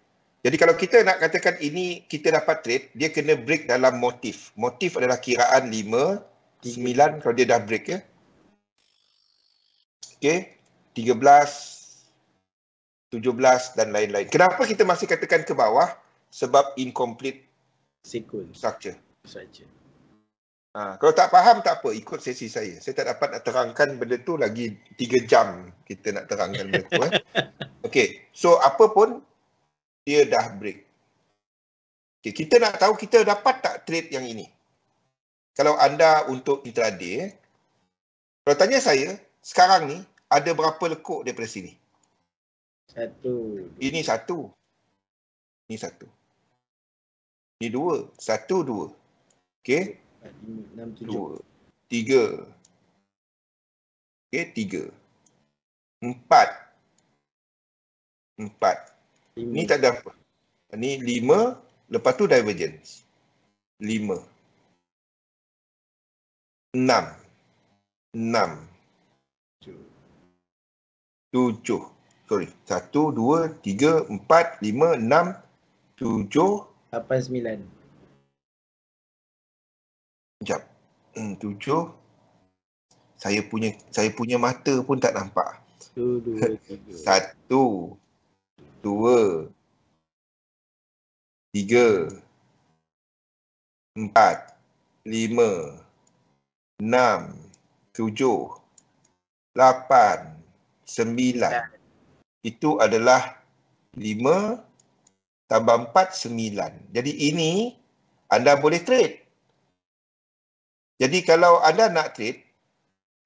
Jadi kalau kita nak katakan ini kita dapat trade, dia kena break dalam motif. Motif adalah kiraan 5, 9 kalau dia dah break ya. Okey, 13, 17 dan lain-lain. Kenapa kita masih katakan ke bawah? Sebab incomplete structure. Kalau tak faham tak apa, ikut sesi saya. Saya tak dapat nak terangkan benda tu lagi 3 jam kita nak terangkan benda tu. Okey, so apa pun dia dah break. Okay, kita nak tahu kita dapat tak trade yang ini. Kalau anda untuk intraday, kalau tanya saya, sekarang ni ada berapa lekuk daripada sini? Ini satu. Ini satu. Ini dua. Satu, dua. Okey. 2, 3. Okey, 3. 4. Ni tak ada apa. Ni 5, lepas tu divergence. 5. 6. 7. Sorry. 1, 2, 3, 4, 5, 6, 7. 8, 9. Sekejap. 7. Saya punya mata pun tak nampak. 1, 2, 3. 1, 2, 3, 4, 5, 6, 7, 8, 9. Itu adalah 5 tambah 4, 9. Jadi ini anda boleh trade. Jadi kalau anda nak trade,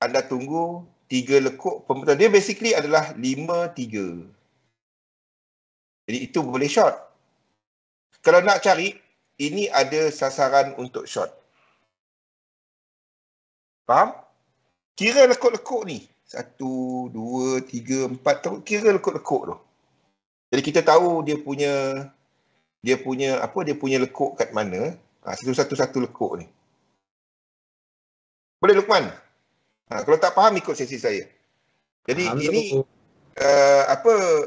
anda tunggu 3 lekuk pembetulan. Dia basically adalah 5, 3. Jadi itu boleh short. Kalau nak cari, ini ada sasaran untuk short. Faham? Kira lekuk-lekuk ni. 1, 2, 3, 4. Kira lekuk-lekuk tu. Jadi kita tahu dia punya lekuk kat mana. Satu-satu lekuk ni. Boleh Luqman? Kalau tak faham ikut sesi saya. Jadi faham ini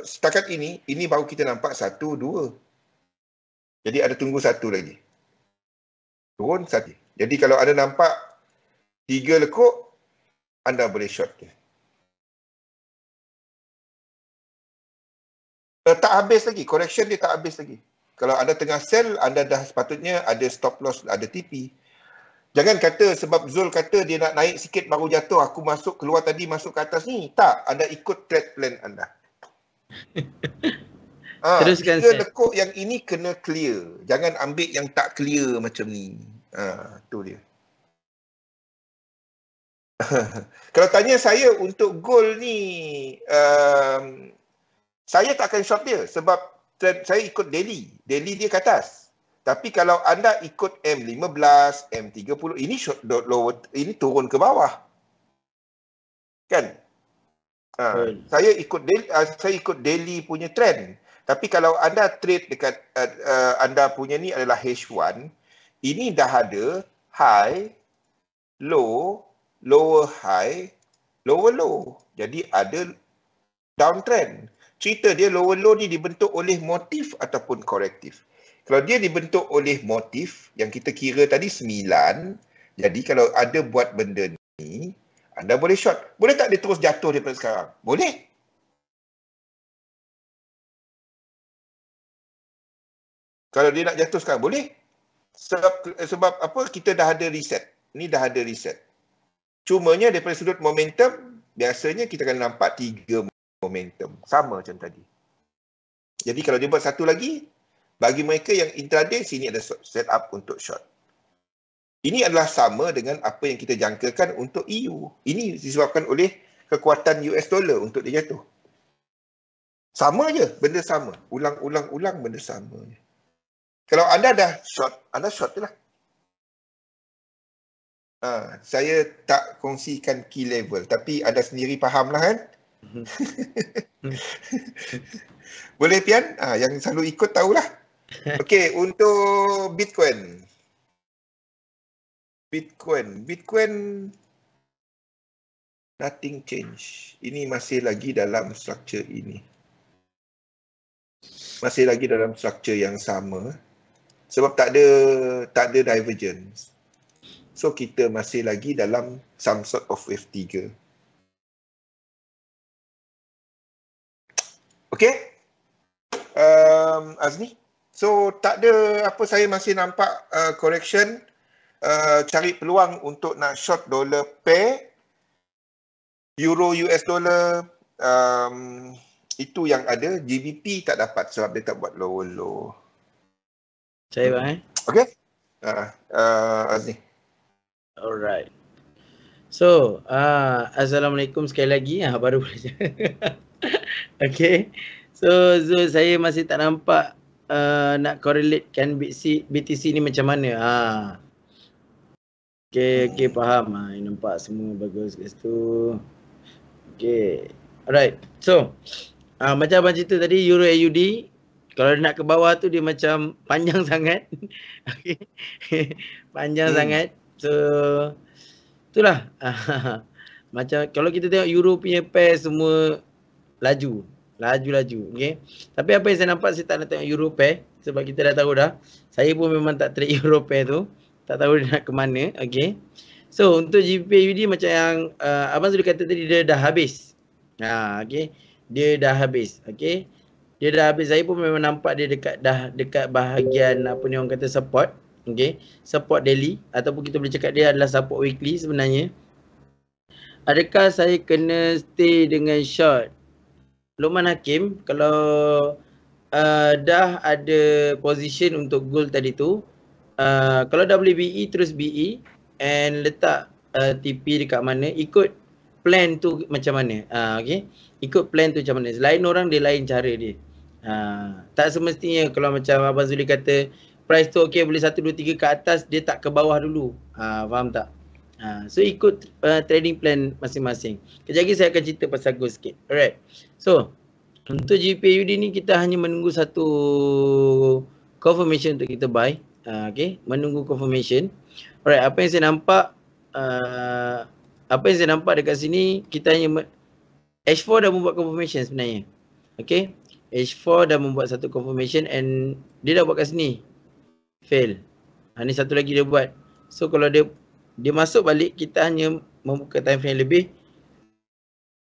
setakat ini baru kita nampak 1, 2. Jadi ada tunggu 1 lagi. Turun 1. Jadi kalau anda nampak 3 lekuk, anda boleh short dia. Tak habis lagi. Correction dia tak habis lagi. Kalau anda tengah sell, anda dah sepatutnya ada stop loss, ada TP. Jangan kata sebab Zul kata dia nak naik sikit baru jatuh, aku keluar tadi masuk ke atas ni. Tak, anda ikut trade plan anda. Teruskan tiga lekuk yang ini kena clear. Jangan ambil yang tak clear macam ni. Tu dia. Kalau tanya saya untuk goal ni, saya tak akan short dia sebab saya ikut daily. Daily dia ke atas. Tapi kalau anda ikut M15, M30, ini short lower, ini turun ke bawah. Kan? Saya ikut daily punya trend. Tapi kalau anda trade dekat anda punya ni adalah H1, ini dah ada high low, lower high, lower low. Jadi ada downtrend. Cerita dia lower low ni dibentuk oleh motif ataupun korektif. Kalau dia dibentuk oleh motif yang kita kira tadi 9, jadi kalau ada buat benda ni, anda boleh short. Boleh tak dia terus jatuh daripada sekarang? Boleh. Kalau dia nak jatuh sekarang, boleh. Sebab apa? Kita dah ada reset. Ni dah ada reset. Cumanya daripada sudut momentum, biasanya kita akan nampak 3 momentum. Sama macam tadi. Jadi kalau dia buat satu lagi, bagi mereka yang intraday, sini ada set up untuk short. Ini adalah sama dengan apa yang kita jangkakan untuk EU. Ini disebabkan oleh kekuatan US dollar untuk dia jatuh. Sama je, benda sama. Ulang-ulang benda sama. Kalau anda dah short, anda short je lah. Saya tak kongsikan key level, tapi anda sendiri faham lah kan? Boleh Pian? Yang selalu ikut tahulah. Okey, untuk Bitcoin. Bitcoin nothing change. Ini masih lagi dalam structure ini. Masih lagi dalam structure yang sama. Sebab tak ada divergence. So kita masih lagi dalam some sort of wave 3. Okay. Azmi. So tak ada apa, saya masih nampak correction, cari peluang untuk nak short dollar pair, euro US dollar, itu yang ada. GBP tak dapat sebab dia tak buat low. Saya bang Okay. Azmi. Alright. So, Assalamualaikum sekali lagi. Baru belajar. Okay. So, Zul, saya masih tak nampak nak correlatekan BTC ni macam mana. Okay, faham. Nampak semua bagus kat situ. Okay. Alright. So, macam abang cerita tadi, Euro AUD, kalau dia nak ke bawah tu dia macam panjang sangat. Okay. Panjang sangat. So, itulah. Macam kalau kita tengok Euro punya pair semua laju. Okay. Tapi apa yang saya nampak, saya tak nak tengok Euro pair. Sebab kita dah tahu dah. Saya pun memang tak trade Euro pair tu. Tak tahu dia nak ke mana. Okay. So, untuk GBP/USD macam yang Abang sudah kata tadi, dia dah habis. Okay. Dia dah habis. Okay. Dia dah habis. Saya pun memang nampak dia dekat bahagian apa ni orang kata support. Okay. Support daily. Ataupun kita boleh cakap dia adalah support weekly sebenarnya. Adakah saya kena stay dengan short? Luqman Hakim, kalau dah ada position untuk gold tadi tu, kalau dah boleh BE, terus BE and letak TP dekat mana, ikut plan tu macam mana. Okay. Ikut plan tu macam mana. Lain orang dia lain cara dia. Tak semestinya kalau macam Abang Zuli kata price tu okay boleh 1, 2, 3 ke atas, dia tak ke bawah dulu. Faham tak? So ikut trading plan masing-masing. Kejap lagi saya akan cerita pasal gold sikit. Alright. So untuk GBP/USD ni kita hanya menunggu satu confirmation untuk kita buy. Okay. Menunggu confirmation. Alright. Apa yang saya nampak dekat sini, kita hanya H4 dah membuat confirmation sebenarnya. Okay. H4 dah membuat satu confirmation and dia dah buat kat sini. Fail. Ni satu lagi dia buat. So kalau dia masuk balik, kita hanya membuka time frame lebih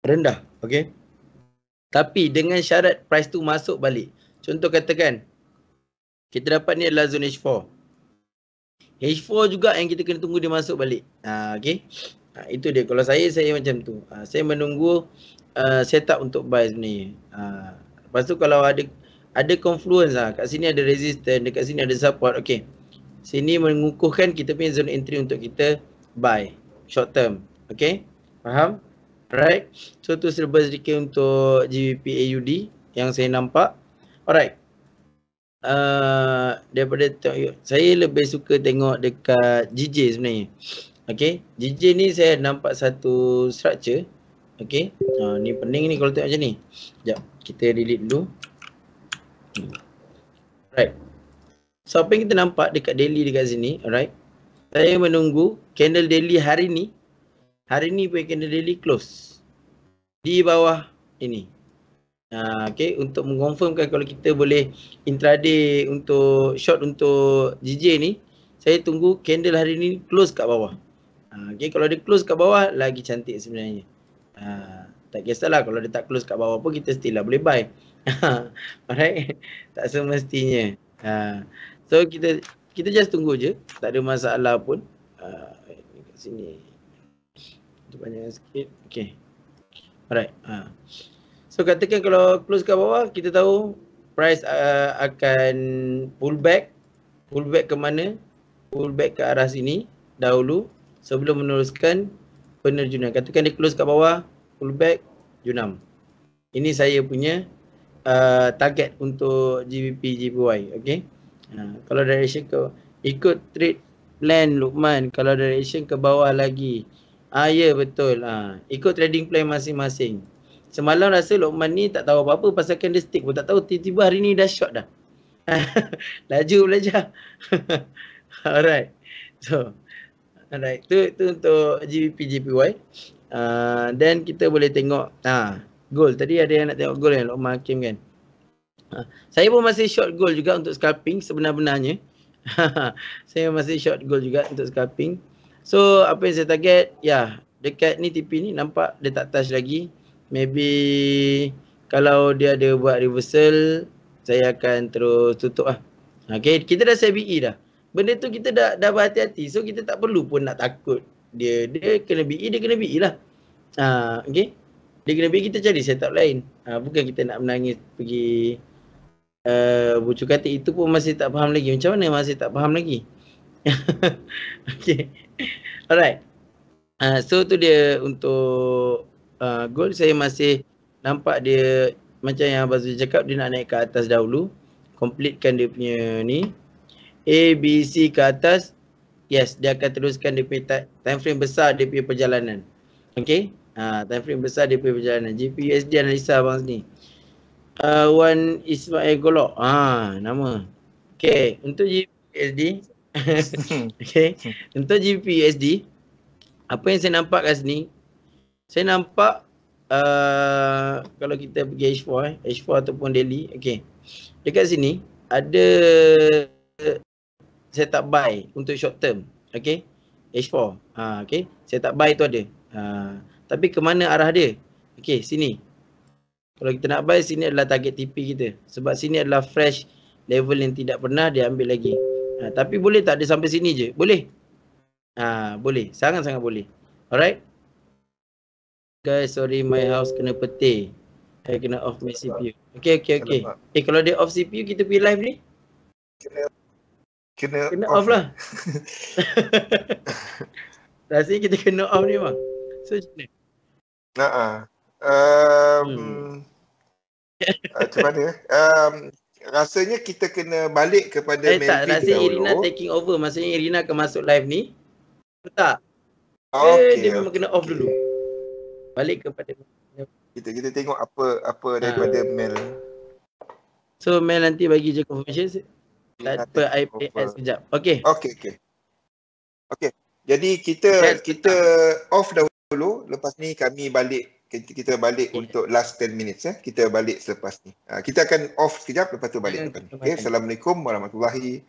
rendah. Okay. Tapi dengan syarat price tu masuk balik. Contoh katakan, kita dapat ni adalah zone H4. H4 juga yang kita kena tunggu dia masuk balik. Okay. Itu dia. Kalau saya macam tu. Saya menunggu setup untuk buy sebenarnya. Lepas tu kalau ada confluence kat sini ada resistance, dekat sini ada support. Okay. Sini mengukuhkan kita punya zone entry untuk kita buy short term. Okay. Faham? Alright. So tu serba sedikit untuk GBP/AUD yang saya nampak. Alright. Daripada saya lebih suka tengok dekat GJ sebenarnya. Okay. GJ ni saya nampak satu structure. Okay. Ni pening ni kalau tengok macam ni. Sekejap. Kita delete dulu. Alright. So apa yang kita nampak dekat daily dekat sini. Alright. Saya menunggu candle daily hari ni. Hari ni punya candle daily close di bawah ini. Okay, untuk mengkonfirmkan kalau kita boleh intraday untuk short untuk GJ ni, saya tunggu candle hari ni close kat bawah. Okay, kalau dia close kat bawah lagi cantik sebenarnya. Tak kisahlah kalau dia tak close kat bawah pun kita still lah boleh buy. Alright, tak semestinya. So kita just tunggu je, tak ada masalah pun. Kat sini. Itu banyak sikit. Okay. Alright. So katakan kalau close kat bawah, kita tahu price akan pull back. Pull back ke mana? Pull back ke arah sini dahulu sebelum meneruskan penerjunan. Katakan dia close kat bawah, pull back, junam. Ini saya punya target untuk GBP, JPY. Okay. Kalau direction ke, ikut trade plan Luqman. Kalau direction ke bawah lagi. Ya betul. Ikut trading plan masing-masing. Semalam rasa Luqman ni tak tahu apa-apa pasal candlestick pun tak tahu, tiba-tiba hari ni dah short dah. Laju belajar. Alright. So, alright. Itu untuk GBP, JPY. Then kita boleh tengok gold. Tadi ada yang nak tengok gold kan, Luqman Hakim kan. Saya pun masih short gold juga untuk scalping sebenar-benarnya. Saya masih short gold juga untuk scalping. So, apa yang saya target, dekat ni TP ni nampak dia tak touch lagi. Maybe kalau dia ada buat reversal, saya akan terus tutup lah. Okay, kita dah set BE dah. Benda tu kita dah berhati-hati. So kita tak perlu pun nak takut. Dia kena BE, dia kena BE lah. Okay. Dia kena BE, kita cari setup lain. Bukan kita nak menangis pergi bucu katik. Itu pun masih tak faham lagi. Macam mana masih tak faham lagi? Okay. Alright. So tu dia untuk gold. Saya masih nampak dia macam yang Abang Zul cakap, dia nak naik ke atas dahulu, completekan dia punya ni A, B, C ke atas. Yes, dia akan teruskan dia punya time frame besar dia punya perjalanan. Okay, time frame besar dia punya perjalanan. GPUSD analisa abang ni, Wan Ismail Golok, nama. Okay, untuk GPUSD okay, untuk GPUSD, apa yang saya nampak kat sini, saya nampak kalau kita pergi H4 ataupun daily, okay, dekat sini ada setup buy untuk short term, okay, H4, okay, setup buy tu ada, tapi ke mana arah dia? Okay, sini. Kalau kita nak buy, sini adalah target TP kita, sebab sini adalah fresh level yang tidak pernah dia ambil lagi. Tapi boleh tak dia sampai sini je? Boleh. Boleh, sangat-sangat boleh. Alright. Guys, sorry my house kena petir. Saya kena off my CPU. Okay. Kalau dia off CPU, kita pergi live ni? Kena off lah. Rasanya kita kena off ni bang. So macam mana? Macam mana? Rasanya kita kena balik kepada Melvin dahulu. Rasanya Irina taking over. Maksudnya Irina akan masuk live ni. Tak? Dia memang kena off dulu. Balik kepada kita tengok apa daripada Mel. So Mel nanti bagi je confirmation per IPS sekejap. Okay. Jadi kita off dahulu. Lepas ni kami balik. Kita balik untuk last 10 minutes. Kita balik selepas ni. Kita akan off sekejap, lepas tu balik. Okay. Assalamualaikum warahmatullahi.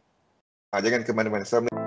Jangan ke mana-mana. Assalamualaikum.